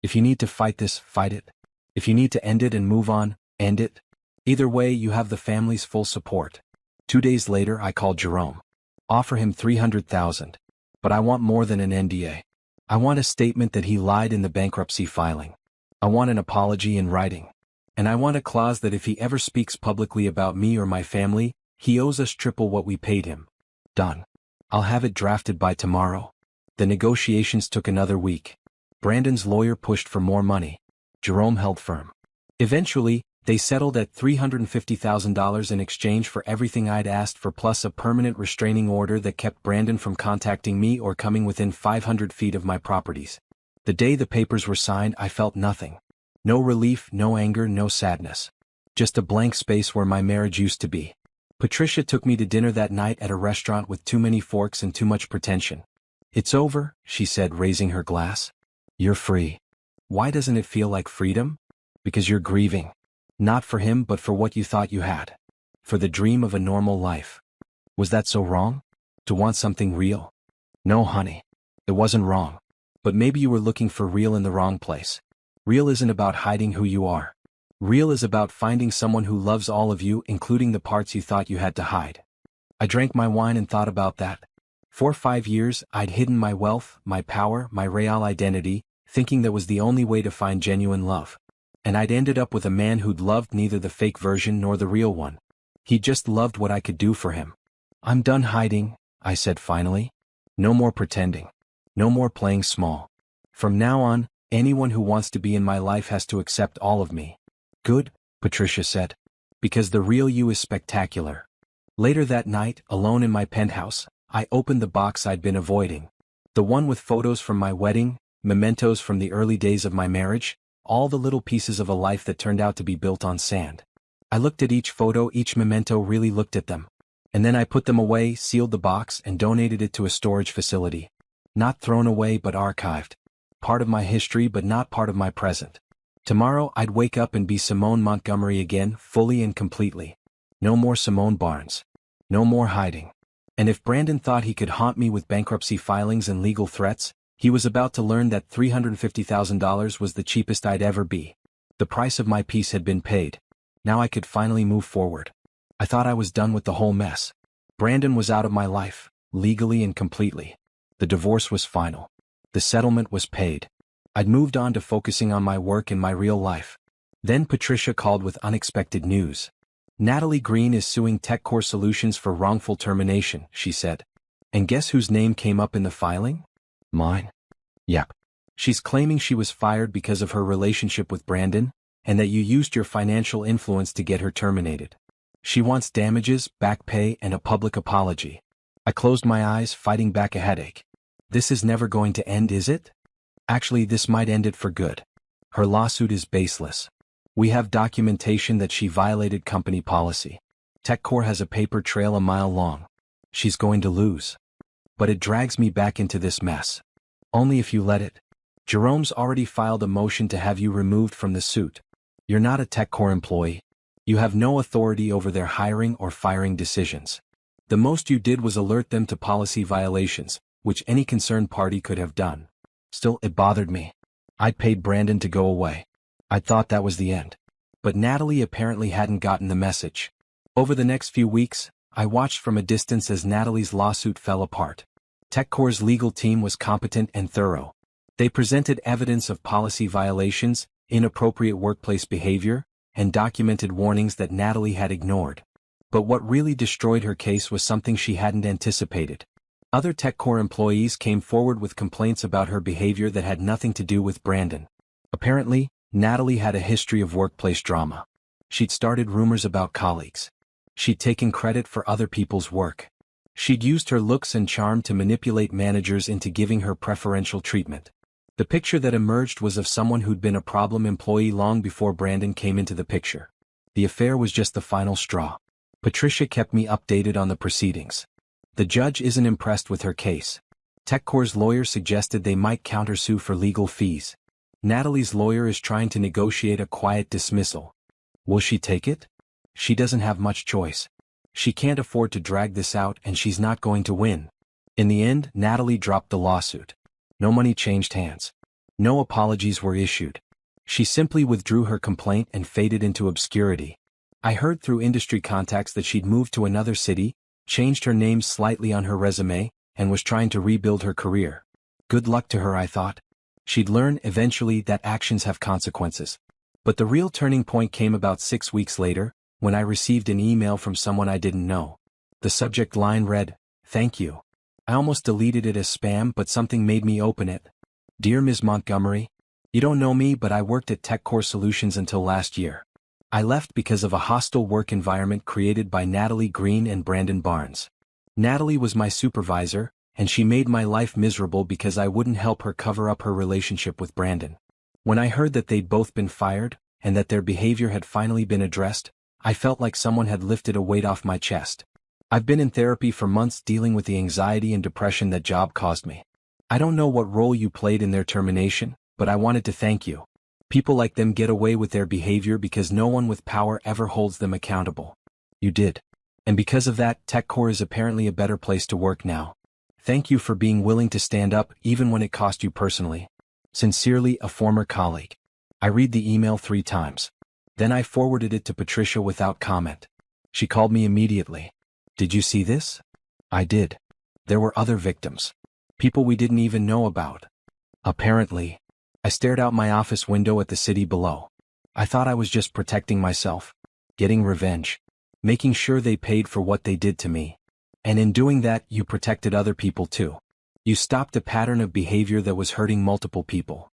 If you need to fight this, fight it. If you need to end it and move on, end it. Either way, you have the family's full support. 2 days later, I called Jerome. Offer him $300,000. But I want more than an NDA. I want a statement that he lied in the bankruptcy filing. I want an apology in writing. And I want a clause that if he ever speaks publicly about me or my family, he owes us triple what we paid him. Done. I'll have it drafted by tomorrow. The negotiations took another week. Brandon's lawyer pushed for more money. Jerome held firm. Eventually, they settled at $350,000 in exchange for everything I'd asked for plus a permanent restraining order that kept Brandon from contacting me or coming within 500 feet of my properties. The day the papers were signed, I felt nothing. No relief, no anger, no sadness. Just a blank space where my marriage used to be. Patricia took me to dinner that night at a restaurant with too many forks and too much pretension. "It's over," she said, raising her glass. "You're free." Why doesn't it feel like freedom? Because you're grieving. Not for him, but for what you thought you had. For the dream of a normal life. Was that so wrong? To want something real? No, honey. It wasn't wrong. But maybe you were looking for real in the wrong place. Real isn't about hiding who you are. Real is about finding someone who loves all of you, including the parts you thought you had to hide. I drank my wine and thought about that. For 5 years, I'd hidden my wealth, my power, my real identity, thinking that was the only way to find genuine love. And I'd ended up with a man who'd loved neither the fake version nor the real one. He just loved what I could do for him. "I'm done hiding," I said finally. "No more pretending. No more playing small. From now on, anyone who wants to be in my life has to accept all of me." "Good," Patricia said. "Because the real you is spectacular." Later that night, alone in my penthouse, I opened the box I'd been avoiding. The one with photos from my wedding, mementos from the early days of my marriage, all the little pieces of a life that turned out to be built on sand. I looked at each photo, each memento, really looked at them. And then I put them away, sealed the box, and donated it to a storage facility. Not thrown away but archived. Part of my history but not part of my present. Tomorrow I'd wake up and be Simone Montgomery again, fully and completely. No more Simone Barnes. No more hiding. And if Brandon thought he could haunt me with bankruptcy filings and legal threats, he was about to learn that $350,000 was the cheapest I'd ever be. The price of my peace had been paid. Now I could finally move forward. I thought I was done with the whole mess. Brandon was out of my life, legally and completely. The divorce was final. The settlement was paid. I'd moved on to focusing on my work and my real life. Then Patricia called with unexpected news. "Natalie Green is suing TechCore Solutions for wrongful termination," she said. "And guess whose name came up in the filing? Mine." "Yep. She's claiming she was fired because of her relationship with Brandon, and that you used your financial influence to get her terminated. She wants damages, back pay, and a public apology." I closed my eyes, fighting back a headache. This is never going to end, is it? Actually, this might end it for good. Her lawsuit is baseless. We have documentation that she violated company policy. TechCore has a paper trail a mile long. She's going to lose. But it drags me back into this mess. Only if you let it. Jerome's already filed a motion to have you removed from the suit. You're not a TechCore employee. You have no authority over their hiring or firing decisions. The most you did was alert them to policy violations, which any concerned party could have done. Still, it bothered me. I'd paid Brandon to go away. I thought that was the end. But Natalie apparently hadn't gotten the message. Over the next few weeks, I watched from a distance as Natalie's lawsuit fell apart. TechCore's legal team was competent and thorough. They presented evidence of policy violations, inappropriate workplace behavior, and documented warnings that Natalie had ignored. But what really destroyed her case was something she hadn't anticipated. Other TechCore employees came forward with complaints about her behavior that had nothing to do with Brandon. Apparently, Natalie had a history of workplace drama. She'd started rumors about colleagues. She'd taken credit for other people's work. She'd used her looks and charm to manipulate managers into giving her preferential treatment. The picture that emerged was of someone who'd been a problem employee long before Brandon came into the picture. The affair was just the final straw. Patricia kept me updated on the proceedings. The judge isn't impressed with her case. TechCore's lawyer suggested they might countersue for legal fees. Natalie's lawyer is trying to negotiate a quiet dismissal. Will she take it? She doesn't have much choice. She can't afford to drag this out, and she's not going to win. In the end, Natalie dropped the lawsuit. No money changed hands. No apologies were issued. She simply withdrew her complaint and faded into obscurity. I heard through industry contacts that she'd moved to another city, changed her name slightly on her resume, and was trying to rebuild her career. Good luck to her, I thought. She'd learn eventually that actions have consequences. But the real turning point came about 6 weeks later, when I received an email from someone I didn't know. The subject line read, "Thank you." I almost deleted it as spam, but something made me open it. "Dear Ms. Montgomery, you don't know me, but I worked at TechCore Solutions until last year. I left because of a hostile work environment created by Natalie Green and Brandon Barnes. Natalie was my supervisor, and she made my life miserable because I wouldn't help her cover up her relationship with Brandon. When I heard that they'd both been fired, and that their behavior had finally been addressed, I felt like someone had lifted a weight off my chest. I've been in therapy for months dealing with the anxiety and depression that job caused me. I don't know what role you played in their termination, but I wanted to thank you. People like them get away with their behavior because no one with power ever holds them accountable. You did. And because of that, TechCore is apparently a better place to work now. Thank you for being willing to stand up even when it cost you personally. Sincerely, a former colleague." I read the email 3 times. Then I forwarded it to Patricia without comment. She called me immediately. "Did you see this?" I did. There were other victims. People we didn't even know about. Apparently. I stared out my office window at the city below. I thought I was just protecting myself. Getting revenge. Making sure they paid for what they did to me. And in doing that, you protected other people too. You stopped a pattern of behavior that was hurting multiple people.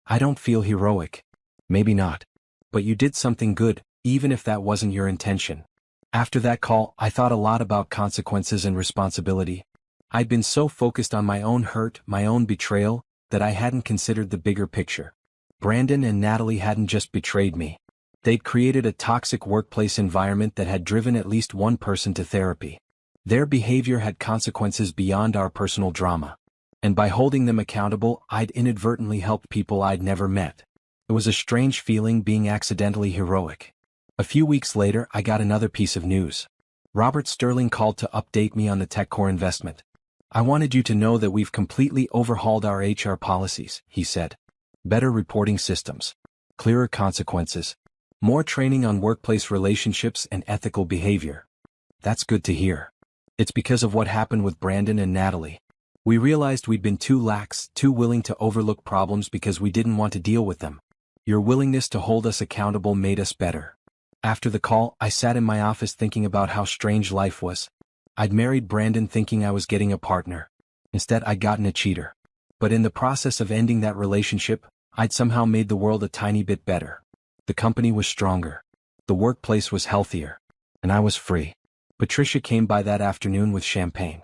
I don't feel heroic. Maybe not. But you did something good, even if that wasn't your intention. After that call, I thought a lot about consequences and responsibility. I'd been so focused on my own hurt, my own betrayal, that I hadn't considered the bigger picture. Brandon and Natalie hadn't just betrayed me. They'd created a toxic workplace environment that had driven at least one person to therapy. Their behavior had consequences beyond our personal drama. And by holding them accountable, I'd inadvertently helped people I'd never met. It was a strange feeling being accidentally heroic. A few weeks later, I got another piece of news. Robert Sterling called to update me on the TechCore investment. "I wanted you to know that we've completely overhauled our HR policies," he said. "Better reporting systems. Clearer consequences. More training on workplace relationships and ethical behavior." That's good to hear. It's because of what happened with Brandon and Natalie. We realized we'd been too lax, too willing to overlook problems because we didn't want to deal with them. Your willingness to hold us accountable made us better. After the call, I sat in my office thinking about how strange life was. I'd married Brandon thinking I was getting a partner. Instead, I'd gotten a cheater. But in the process of ending that relationship, I'd somehow made the world a tiny bit better. The company was stronger. The workplace was healthier. And I was free. Patricia came by that afternoon with champagne.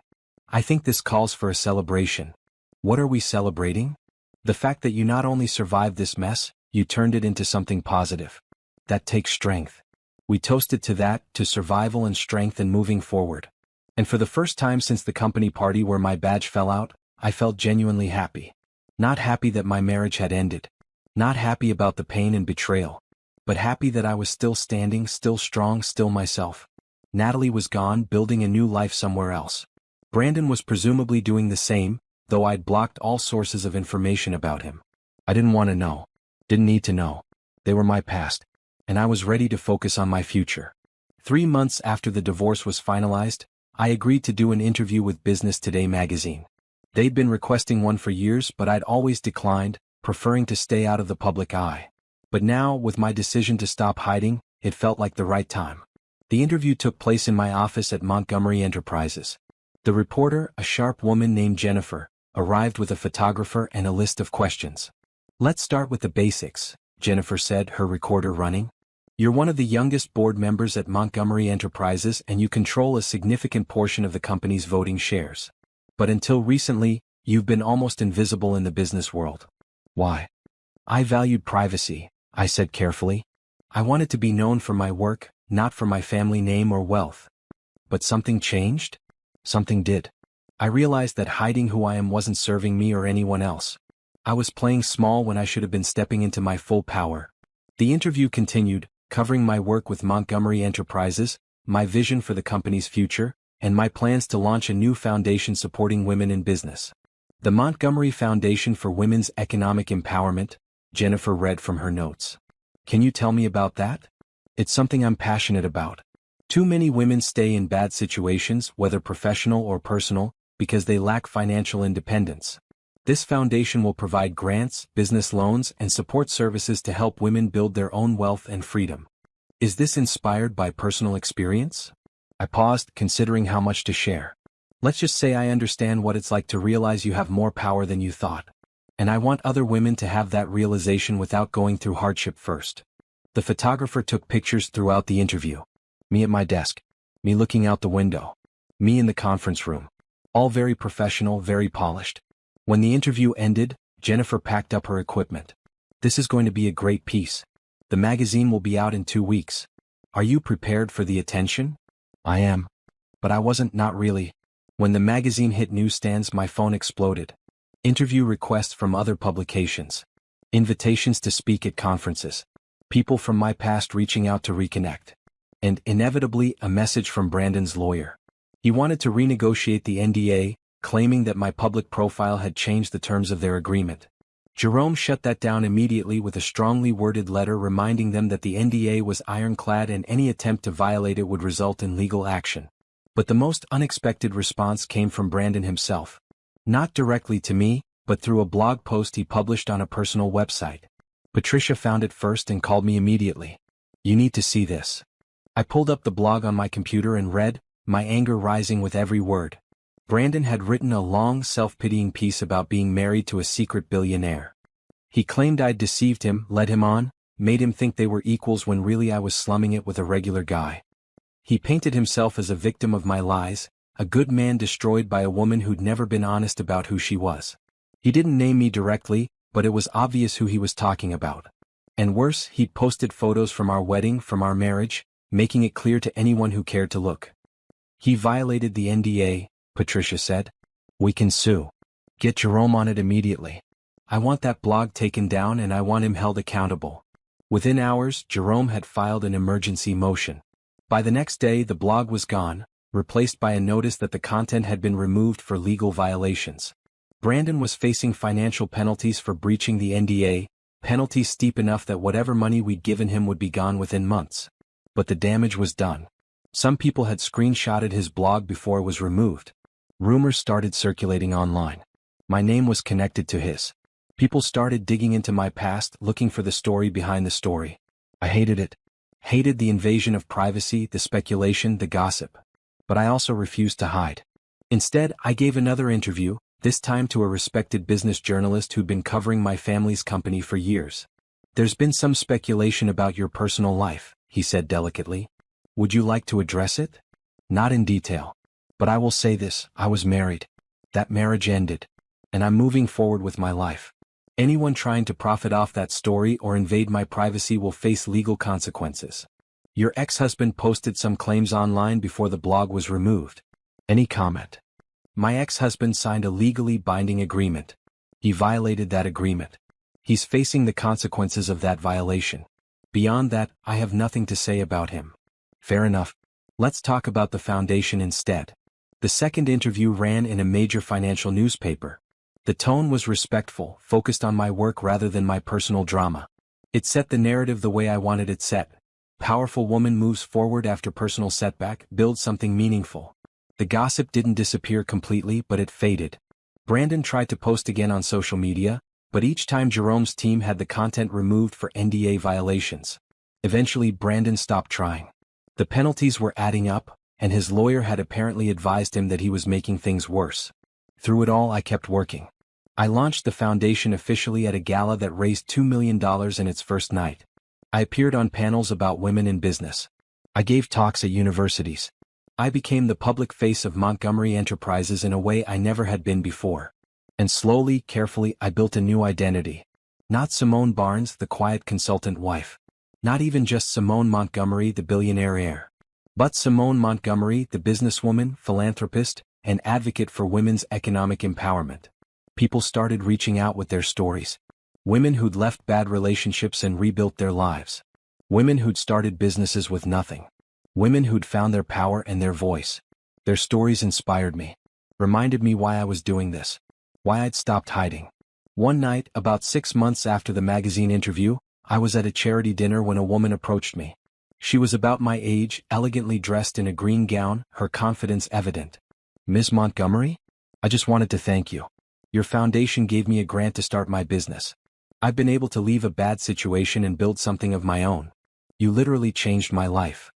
"I think this calls for a celebration." "What are we celebrating?" "The fact that you not only survived this mess, you turned it into something positive. That takes strength." We toasted to that, to survival and strength and moving forward. And for the first time since the company party where my badge fell out, I felt genuinely happy. Not happy that my marriage had ended. Not happy about the pain and betrayal. But happy that I was still standing, still strong, still myself. Natalie was gone, building a new life somewhere else. Brandon was presumably doing the same, though I'd blocked all sources of information about him. I didn't want to know. Didn't need to know. They were my past. And I was ready to focus on my future. 3 months after the divorce was finalized, I agreed to do an interview with Business Today magazine. They'd been requesting one for years, but I'd always declined, preferring to stay out of the public eye. But now, with my decision to stop hiding, it felt like the right time. The interview took place in my office at Montgomery Enterprises. The reporter, a sharp woman named Jennifer, arrived with a photographer and a list of questions. "Let's start with the basics," Jennifer said, her recorder running. "You're one of the youngest board members at Montgomery Enterprises and you control a significant portion of the company's voting shares. But until recently, you've been almost invisible in the business world. Why?" "I valued privacy," I said carefully. "I wanted to be known for my work, not for my family name or wealth." "But something changed?" "Something did. I realized that hiding who I am wasn't serving me or anyone else. I was playing small when I should have been stepping into my full power." The interview continued, covering my work with Montgomery Enterprises, my vision for the company's future, and my plans to launch a new foundation supporting women in business. "The Montgomery Foundation for Women's Economic Empowerment," Jennifer read from her notes. "Can you tell me about that? It's something I'm passionate about." Too many women stay in bad situations, whether professional or personal, because they lack financial independence. This foundation will provide grants, business loans, and support services to help women build their own wealth and freedom. Is this inspired by personal experience? I paused, considering how much to share. Let's just say I understand what it's like to realize you have more power than you thought. And I want other women to have that realization without going through hardship first. The photographer took pictures throughout the interview. Me at my desk. Me looking out the window. Me in the conference room. All very professional, very polished. When the interview ended, Jennifer packed up her equipment. This is going to be a great piece. The magazine will be out in 2 weeks. Are you prepared for the attention? I am. But I wasn't, not really. When the magazine hit newsstands, my phone exploded. Interview requests from other publications. Invitations to speak at conferences. People from my past reaching out to reconnect. And, inevitably, a message from Brandon's lawyer. He wanted to renegotiate the NDA, claiming that my public profile had changed the terms of their agreement. Jerome shut that down immediately with a strongly worded letter reminding them that the NDA was ironclad and any attempt to violate it would result in legal action. But the most unexpected response came from Brandon himself. Not directly to me, but through a blog post he published on a personal website. Patricia found it first and called me immediately. You need to see this. I pulled up the blog on my computer and read, my anger rising with every word. Brandon had written a long, self-pitying piece about being married to a secret billionaire. He claimed I'd deceived him, led him on, made him think they were equals when really I was slumming it with a regular guy. He painted himself as a victim of my lies, a good man destroyed by a woman who'd never been honest about who she was. He didn't name me directly, but it was obvious who he was talking about. And worse, he'd posted photos from our wedding, from our marriage, making it clear to anyone who cared to look. He violated the NDA, Patricia said. We can sue. Get Jerome on it immediately. I want that blog taken down and I want him held accountable. Within hours, Jerome had filed an emergency motion. By the next day, the blog was gone, replaced by a notice that the content had been removed for legal violations. Brandon was facing financial penalties for breaching the NDA, penalties steep enough that whatever money we'd given him would be gone within months. But the damage was done. Some people had screenshotted his blog before it was removed. Rumors started circulating online. My name was connected to his. People started digging into my past, looking for the story behind the story. I hated it. Hated the invasion of privacy, the speculation, the gossip. But I also refused to hide. Instead, I gave another interview, this time to a respected business journalist who'd been covering my family's company for years. There's been some speculation about your personal life, he said delicately. Would you like to address it? Not in detail. But I will say this, I was married. That marriage ended. And I'm moving forward with my life. Anyone trying to profit off that story or invade my privacy will face legal consequences. Your ex-husband posted some claims online before the blog was removed. Any comment? My ex-husband signed a legally binding agreement. He violated that agreement. He's facing the consequences of that violation. Beyond that, I have nothing to say about him. Fair enough. Let's talk about the foundation instead. The second interview ran in a major financial newspaper. The tone was respectful, focused on my work rather than my personal drama. It set the narrative the way I wanted it set. Powerful woman moves forward after personal setback, builds something meaningful. The gossip didn't disappear completely, but it faded. Brandon tried to post again on social media, but each time Jerome's team had the content removed for NDA violations. Eventually, Brandon stopped trying. The penalties were adding up, and his lawyer had apparently advised him that he was making things worse. Through it all, I kept working. I launched the foundation officially at a gala that raised $2 million in its first night. I appeared on panels about women in business. I gave talks at universities. I became the public face of Montgomery Enterprises in a way I never had been before. And slowly, carefully, I built a new identity. Not Simone Barnes, the quiet consultant wife. Not even just Simone Montgomery, the billionaire heir. But Simone Montgomery, the businesswoman, philanthropist, and advocate for women's economic empowerment. People started reaching out with their stories. Women who'd left bad relationships and rebuilt their lives. Women who'd started businesses with nothing. Women who'd found their power and their voice. Their stories inspired me. Reminded me why I was doing this. Why I'd stopped hiding. One night, about 6 months after the magazine interview, I was at a charity dinner when a woman approached me. She was about my age, elegantly dressed in a green gown, her confidence evident. "Miss Montgomery? I just wanted to thank you. Your foundation gave me a grant to start my business. I've been able to leave a bad situation and build something of my own. You literally changed my life."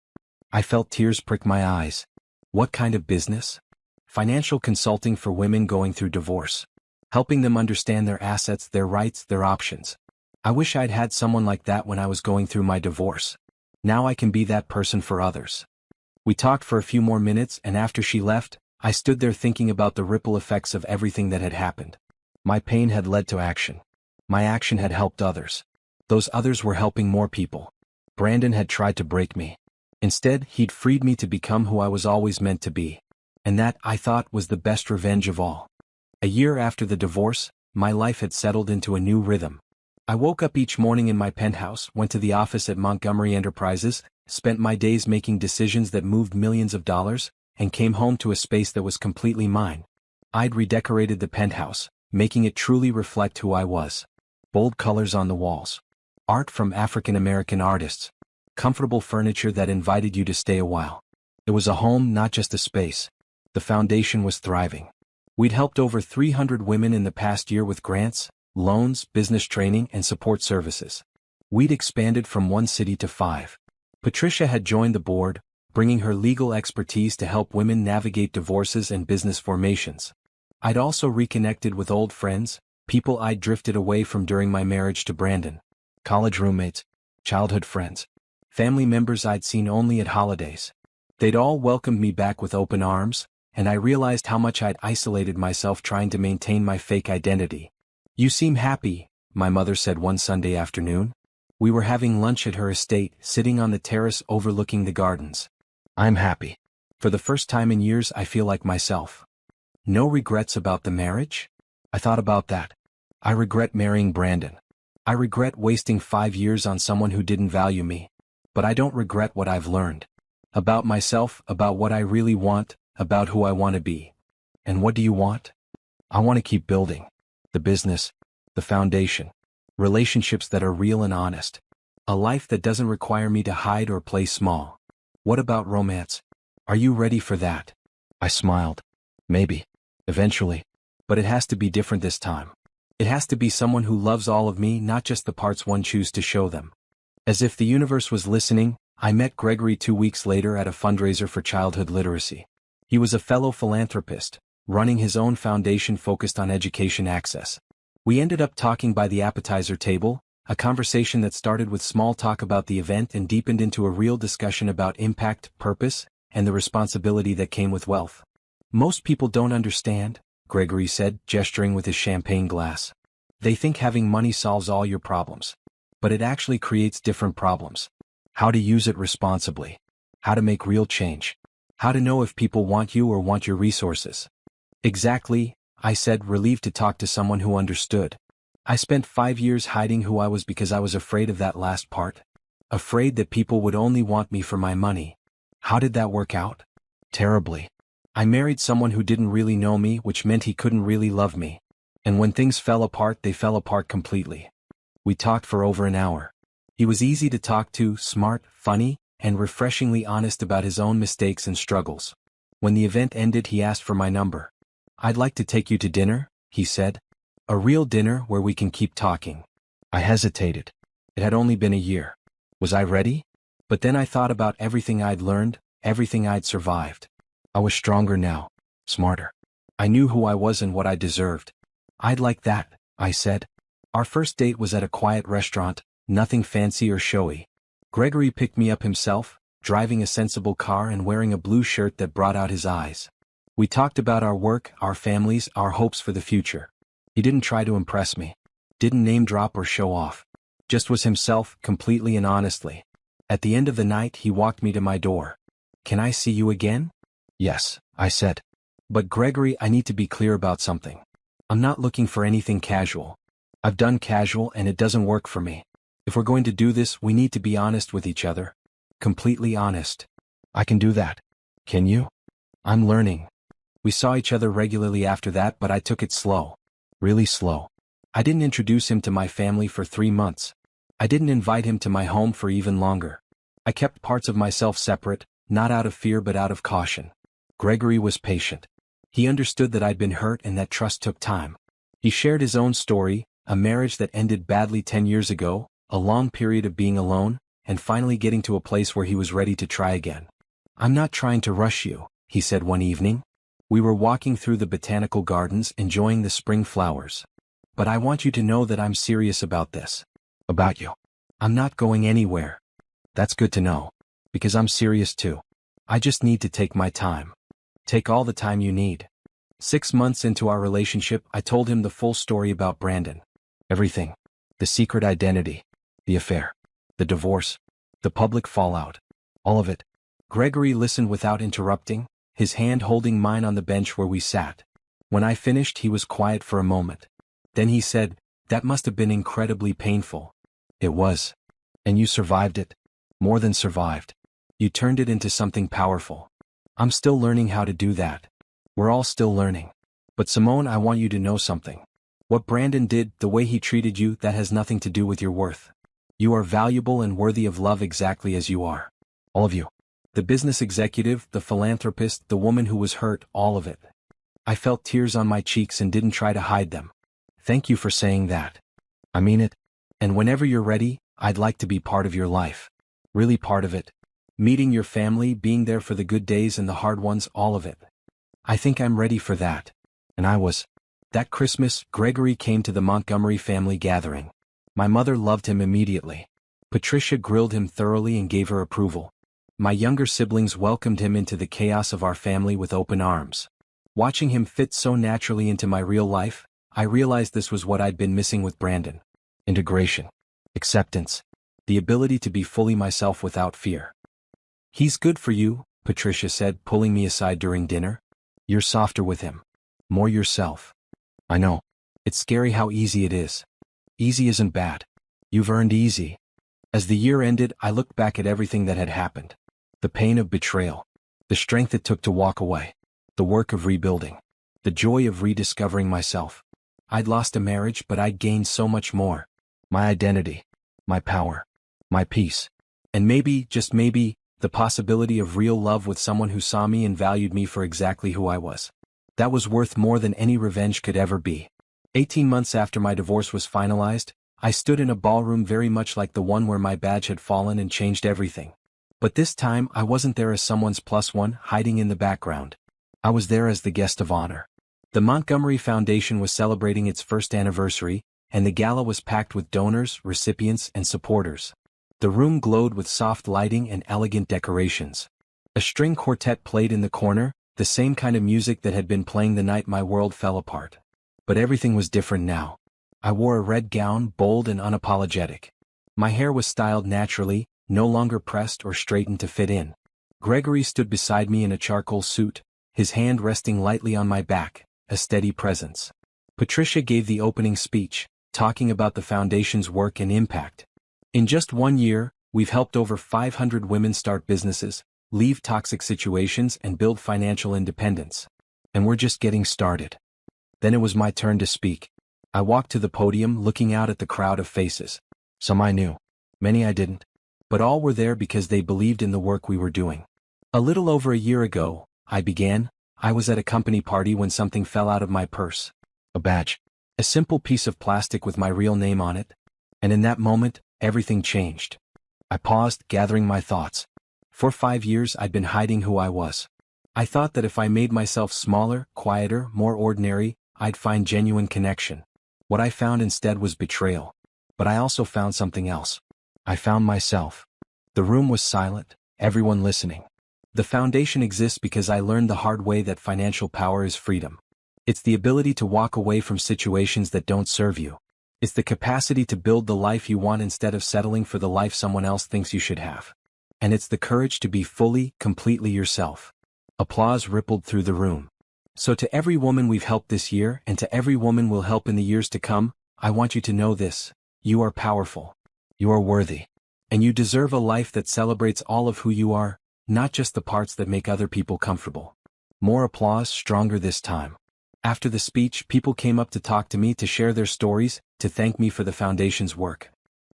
I felt tears prick my eyes. What kind of business? Financial consulting for women going through divorce. Helping them understand their assets, their rights, their options. I wish I'd had someone like that when I was going through my divorce. Now I can be that person for others. We talked for a few more minutes, and after she left, I stood there thinking about the ripple effects of everything that had happened. My pain had led to action. My action had helped others. Those others were helping more people. Brandon had tried to break me. Instead, he'd freed me to become who I was always meant to be. And that, I thought, was the best revenge of all. A year after the divorce, my life had settled into a new rhythm. I woke up each morning in my penthouse, went to the office at Montgomery Enterprises, spent my days making decisions that moved millions of dollars, and came home to a space that was completely mine. I'd redecorated the penthouse, making it truly reflect who I was. Bold colors on the walls. Art from African American artists. Comfortable furniture that invited you to stay a while. It was a home, not just a space. The foundation was thriving. We'd helped over 300 women in the past year with grants, loans, business training, and support services. We'd expanded from 1 city to 5. Patricia had joined the board, bringing her legal expertise to help women navigate divorces and business formations. I'd also reconnected with old friends, people I'd drifted away from during my marriage to Brandon. College roommates, childhood friends, family members I'd seen only at holidays. They'd all welcomed me back with open arms, and I realized how much I'd isolated myself trying to maintain my fake identity. "You seem happy," my mother said one Sunday afternoon. We were having lunch at her estate, sitting on the terrace overlooking the gardens. "I'm happy. For the first time in years I feel like myself." "No regrets about the marriage?" I thought about that. I regret marrying Brandon. I regret wasting 5 years on someone who didn't value me. But I don't regret what I've learned. About myself, about what I really want, about who I want to be. And what do you want? I want to keep building. The business, the foundation, relationships that are real and honest. A life that doesn't require me to hide or play small. What about romance? Are you ready for that? I smiled. Maybe. Eventually. But it has to be different this time. It has to be someone who loves all of me, not just the parts one chooses to show them. As if the universe was listening, I met Gregory 2 weeks later at a fundraiser for childhood literacy. He was a fellow philanthropist, running his own foundation focused on education access. We ended up talking by the appetizer table, a conversation that started with small talk about the event and deepened into a real discussion about impact, purpose, and the responsibility that came with wealth. "Most people don't understand," Gregory said, gesturing with his champagne glass. "They think having money solves all your problems. But it actually creates different problems. How to use it responsibly. How to make real change. How to know if people want you or want your resources." "Exactly," I said, relieved to talk to someone who understood. I spent 5 years hiding who I was because I was afraid of that last part. Afraid that people would only want me for my money. How did that work out? Terribly. I married someone who didn't really know me, which meant he couldn't really love me. And when things fell apart, they fell apart completely. We talked for over an hour. He was easy to talk to, smart, funny, and refreshingly honest about his own mistakes and struggles. When the event ended, he asked for my number. "I'd like to take you to dinner," he said. "A real dinner where we can keep talking." I hesitated. It had only been a year. Was I ready? But then I thought about everything I'd learned, everything I'd survived. I was stronger now, smarter. I knew who I was and what I deserved. "I'd like that," I said. Our first date was at a quiet restaurant, nothing fancy or showy. Gregory picked me up himself, driving a sensible car and wearing a blue shirt that brought out his eyes. We talked about our work, our families, our hopes for the future. He didn't try to impress me. Didn't name drop or show off. Just was himself, completely and honestly. At the end of the night, he walked me to my door. "Can I see you again?" "Yes," I said. "But Gregory, I need to be clear about something. I'm not looking for anything casual. I've done casual and it doesn't work for me. If we're going to do this, we need to be honest with each other. Completely honest." "I can do that. Can you?" "I'm learning." We saw each other regularly after that, but I took it slow. Really slow. I didn't introduce him to my family for 3 months. I didn't invite him to my home for even longer. I kept parts of myself separate, not out of fear but out of caution. Gregory was patient. He understood that I'd been hurt and that trust took time. He shared his own story, a marriage that ended badly 10 years ago, a long period of being alone, and finally getting to a place where he was ready to try again. "I'm not trying to rush you," he said one evening. We were walking through the botanical gardens enjoying the spring flowers. "But I want you to know that I'm serious about this. About you. I'm not going anywhere." "That's good to know. Because I'm serious too. I just need to take my time." "Take all the time you need." 6 months into our relationship, I told him the full story about Brandon. Everything. The secret identity. The affair. The divorce. The public fallout. All of it. Gregory listened without interrupting, his hand holding mine on the bench where we sat. When I finished, he was quiet for a moment. Then he said, "That must have been incredibly painful." "It was. And you survived it. More than survived. You turned it into something powerful." "I'm still learning how to do that. We're all still learning. But Simone, I want you to know something. What Brandon did, the way he treated you, that has nothing to do with your worth. You are valuable and worthy of love exactly as you are. All of you. The business executive, the philanthropist, the woman who was hurt, all of it." I felt tears on my cheeks and didn't try to hide them. "Thank you for saying that. I mean it. And whenever you're ready, I'd like to be part of your life. Really part of it. Meeting your family, being there for the good days and the hard ones, all of it. I think I'm ready for that." And I was. That Christmas, Gregory came to the Montgomery family gathering. My mother loved him immediately. Patricia grilled him thoroughly and gave her approval. My younger siblings welcomed him into the chaos of our family with open arms. Watching him fit so naturally into my real life, I realized this was what I'd been missing with Brandon. Integration. Acceptance. The ability to be fully myself without fear. "He's good for you," Patricia said, pulling me aside during dinner. "You're softer with him. More yourself." "I know. It's scary how easy it is." "Easy isn't bad. You've earned easy." As the year ended, I looked back at everything that had happened. The pain of betrayal. The strength it took to walk away. The work of rebuilding. The joy of rediscovering myself. I'd lost a marriage, but I'd gained so much more. My identity. My power. My peace. And maybe, just maybe, the possibility of real love with someone who saw me and valued me for exactly who I was. That was worth more than any revenge could ever be. 18 months after my divorce was finalized, I stood in a ballroom very much like the one where my badge had fallen and changed everything. But this time I wasn't there as someone's plus one hiding in the background. I was there as the guest of honor. The Montgomery Foundation was celebrating its first anniversary, and the gala was packed with donors, recipients, and supporters. The room glowed with soft lighting and elegant decorations. A string quartet played in the corner, the same kind of music that had been playing the night my world fell apart. But everything was different now. I wore a red gown, bold and unapologetic. My hair was styled naturally, no longer pressed or straightened to fit in. Gregory stood beside me in a charcoal suit, his hand resting lightly on my back, a steady presence. Patricia gave the opening speech, talking about the foundation's work and impact. In just 1 year, we've helped over 500 women start businesses, leave toxic situations and build financial independence. And we're just getting started. Then it was my turn to speak. I walked to the podium looking out at the crowd of faces. Some I knew. Many I didn't. But all were there because they believed in the work we were doing. A little over a year ago, I began. I was at a company party when something fell out of my purse. A badge. A simple piece of plastic with my real name on it. And in that moment, everything changed. I paused, gathering my thoughts. For 5 years I'd been hiding who I was. I thought that if I made myself smaller, quieter, more ordinary, I'd find genuine connection. What I found instead was betrayal. But I also found something else. I found myself. The room was silent, everyone listening. The foundation exists because I learned the hard way that financial power is freedom. It's the ability to walk away from situations that don't serve you. It's the capacity to build the life you want instead of settling for the life someone else thinks you should have. And it's the courage to be fully, completely yourself. Applause rippled through the room. So to every woman we've helped this year and to every woman we'll help in the years to come, I want you to know this. You are powerful. You are worthy. And you deserve a life that celebrates all of who you are, not just the parts that make other people comfortable. More applause, stronger this time. After the speech, people came up to talk to me, to share their stories, to thank me for the foundation's work.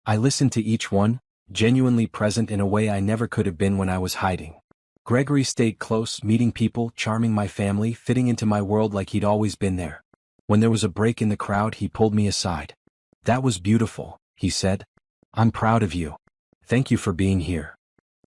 I listened to each one, genuinely present in a way I never could have been when I was hiding. Gregory stayed close, meeting people, charming my family, fitting into my world like he'd always been there. When there was a break in the crowd, he pulled me aside. "That was beautiful," he said. "I'm proud of you. Thank you for being here.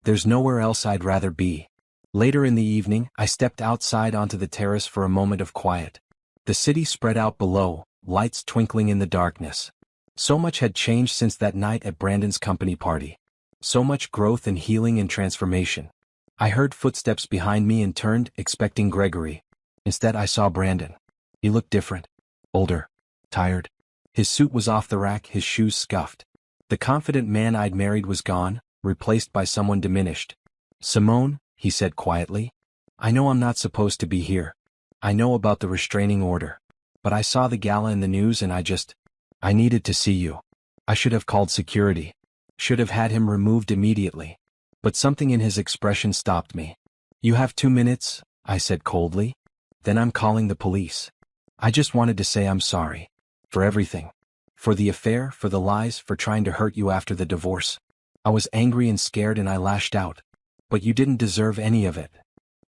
There's nowhere else I'd rather be." Later in the evening, I stepped outside onto the terrace for a moment of quiet. The city spread out below, lights twinkling in the darkness. So much had changed since that night at Brandon's company party. So much growth and healing and transformation. I heard footsteps behind me and turned, expecting Gregory. Instead, I saw Brandon. He looked different. Older. Tired. His suit was off the rack, his shoes scuffed. The confident man I'd married was gone, replaced by someone diminished. "Simone," he said quietly, "I know I'm not supposed to be here. I know about the restraining order. But I saw the gala in the news and I needed to see you. I should have called security. Should have had him removed immediately." But something in his expression stopped me. "You have 2 minutes," I said coldly. "Then I'm calling the police. I just wanted to say I'm sorry. For everything. For the affair, for the lies, for trying to hurt you after the divorce." I was angry and scared and I lashed out. "But you didn't deserve any of it."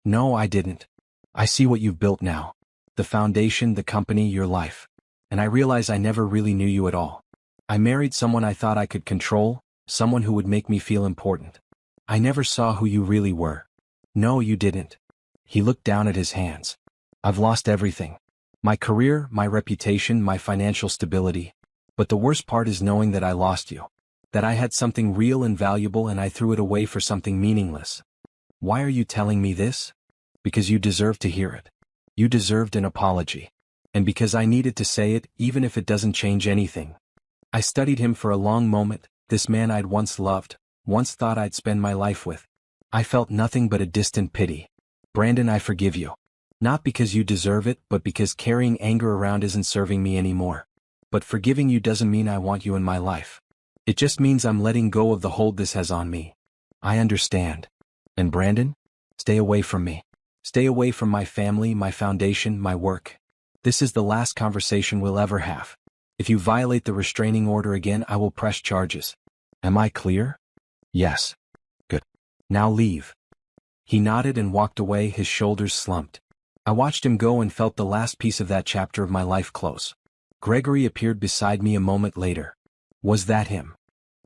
"No, I didn't. I see what you've built now. The foundation, the company, your life. And I realize I never really knew you at all. I married someone I thought I could control, someone who would make me feel important. I never saw who you really were." "No, you didn't." He looked down at his hands. "I've lost everything. My career, my reputation, my financial stability. But the worst part is knowing that I lost you. That I had something real and valuable and I threw it away for something meaningless. Why are you telling me this? Because you deserved to hear it. You deserved an apology. And because I needed to say it, even if it doesn't change anything." I studied him for a long moment, this man I'd once loved, once thought I'd spend my life with. I felt nothing but a distant pity. "Brandon, I forgive you. Not because you deserve it, but because carrying anger around isn't serving me anymore. But forgiving you doesn't mean I want you in my life. It just means I'm letting go of the hold this has on me. I understand. And Brandon? Stay away from me. Stay away from my family, my foundation, my work. This is the last conversation we'll ever have. If you violate the restraining order again, I will press charges. Am I clear?" "Yes." "Good. Now leave." He nodded and walked away, his shoulders slumped. I watched him go and felt the last piece of that chapter of my life close. Gregory appeared beside me a moment later. "Was that him?"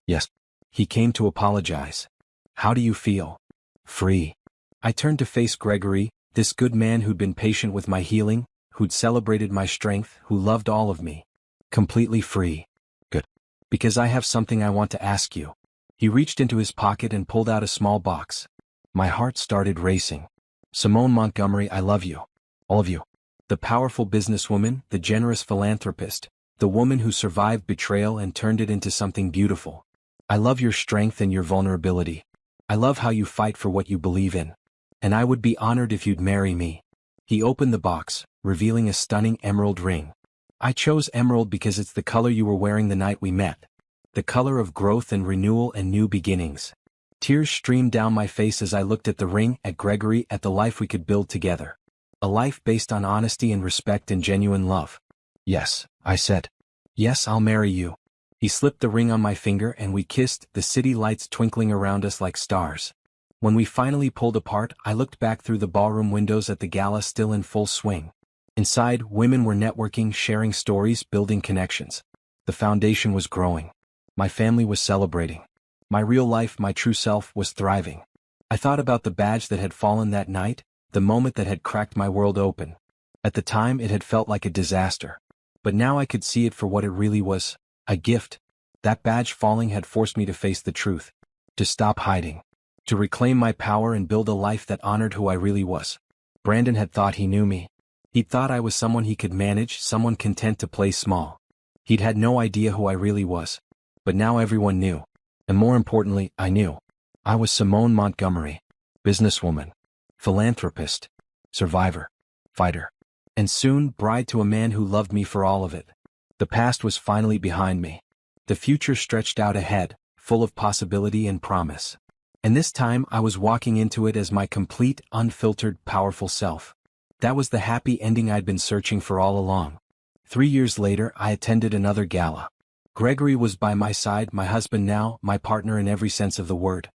"Yes." "He came to apologize. How do you feel?" "Free." I turned to face Gregory, this good man who'd been patient with my healing, who'd celebrated my strength, who loved all of me. "Completely free." "Good. Because I have something I want to ask you." He reached into his pocket and pulled out a small box. My heart started racing. "Simone Montgomery, I love you. All of you. The powerful businesswoman, the generous philanthropist, the woman who survived betrayal and turned it into something beautiful. I love your strength and your vulnerability. I love how you fight for what you believe in. And I would be honored if you'd marry me." He opened the box, revealing a stunning emerald ring. "I chose emerald because it's the color you were wearing the night we met. The color of growth and renewal and new beginnings." Tears streamed down my face as I looked at the ring, at Gregory, at the life we could build together. A life based on honesty and respect and genuine love. "Yes," I said. "Yes, I'll marry you." He slipped the ring on my finger and we kissed, the city lights twinkling around us like stars. When we finally pulled apart, I looked back through the ballroom windows at the gala still in full swing. Inside, women were networking, sharing stories, building connections. The foundation was growing. My family was celebrating. My real life, my true self, was thriving. I thought about the badge that had fallen that night, the moment that had cracked my world open. At the time, it had felt like a disaster. But now I could see it for what it really was, a gift. That badge falling had forced me to face the truth. To stop hiding. To reclaim my power and build a life that honored who I really was. Brandon had thought he knew me. He'd thought I was someone he could manage, someone content to play small. He'd had no idea who I really was. But now everyone knew. And more importantly, I knew. I was Simone Montgomery. Businesswoman. Philanthropist. Survivor. Fighter. And soon, bride to a man who loved me for all of it. The past was finally behind me. The future stretched out ahead, full of possibility and promise. And this time I was walking into it as my complete, unfiltered, powerful self. That was the happy ending I'd been searching for all along. 3 years later, I attended another gala. Gregory was by my side, my husband now, my partner in every sense of the word.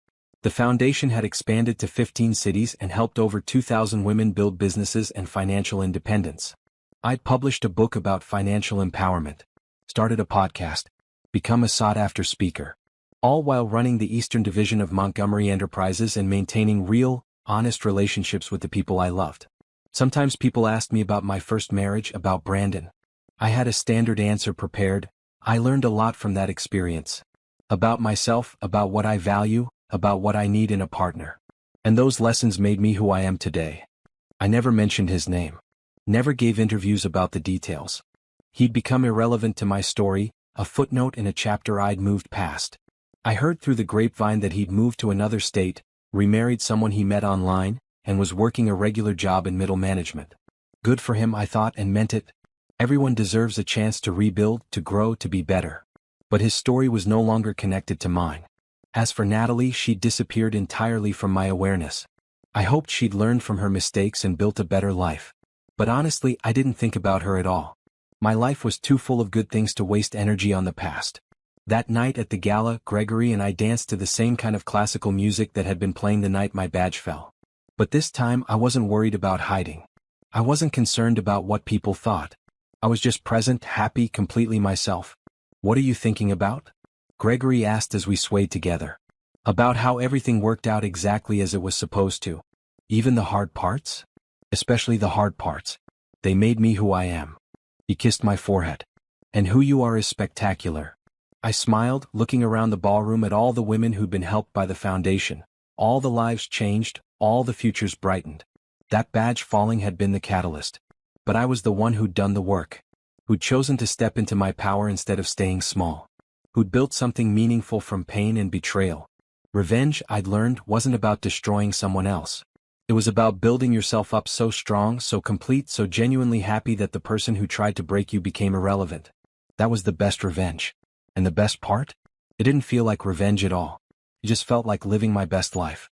The foundation had expanded to 15 cities and helped over 2,000 women build businesses and financial independence. I'd published a book about financial empowerment, started a podcast, become a sought-after speaker, all while running the Eastern Division of Montgomery Enterprises and maintaining real, honest relationships with the people I loved. Sometimes people asked me about my first marriage, about Brandon. I had a standard answer prepared. I learned a lot from that experience. About myself, about what I value, about what I need in a partner. And those lessons made me who I am today. I never mentioned his name. Never gave interviews about the details. He'd become irrelevant to my story, a footnote in a chapter I'd moved past. I heard through the grapevine that he'd moved to another state, remarried someone he met online, and was working a regular job in middle management. Good for him, I thought, and meant it. Everyone deserves a chance to rebuild, to grow, to be better. But his story was no longer connected to mine. As for Natalie, she'd disappeared entirely from my awareness. I hoped she'd learned from her mistakes and built a better life. But honestly, I didn't think about her at all. My life was too full of good things to waste energy on the past. That night at the gala, Gregory and I danced to the same kind of classical music that had been playing the night my badge fell. But this time I wasn't worried about hiding. I wasn't concerned about what people thought. I was just present, happy, completely myself. What are you thinking about? Gregory asked as we swayed together. About how everything worked out exactly as it was supposed to. Even the hard parts? Especially the hard parts. They made me who I am. He kissed my forehead. And who you are is spectacular. I smiled, looking around the ballroom at all the women who'd been helped by the foundation. All the lives changed, all the futures brightened. That badge falling had been the catalyst. But I was the one who'd done the work. Who'd chosen to step into my power instead of staying small. Who'd built something meaningful from pain and betrayal. Revenge, I'd learned, wasn't about destroying someone else. It was about building yourself up so strong, so complete, so genuinely happy that the person who tried to break you became irrelevant. That was the best revenge. And the best part? It didn't feel like revenge at all. It just felt like living my best life.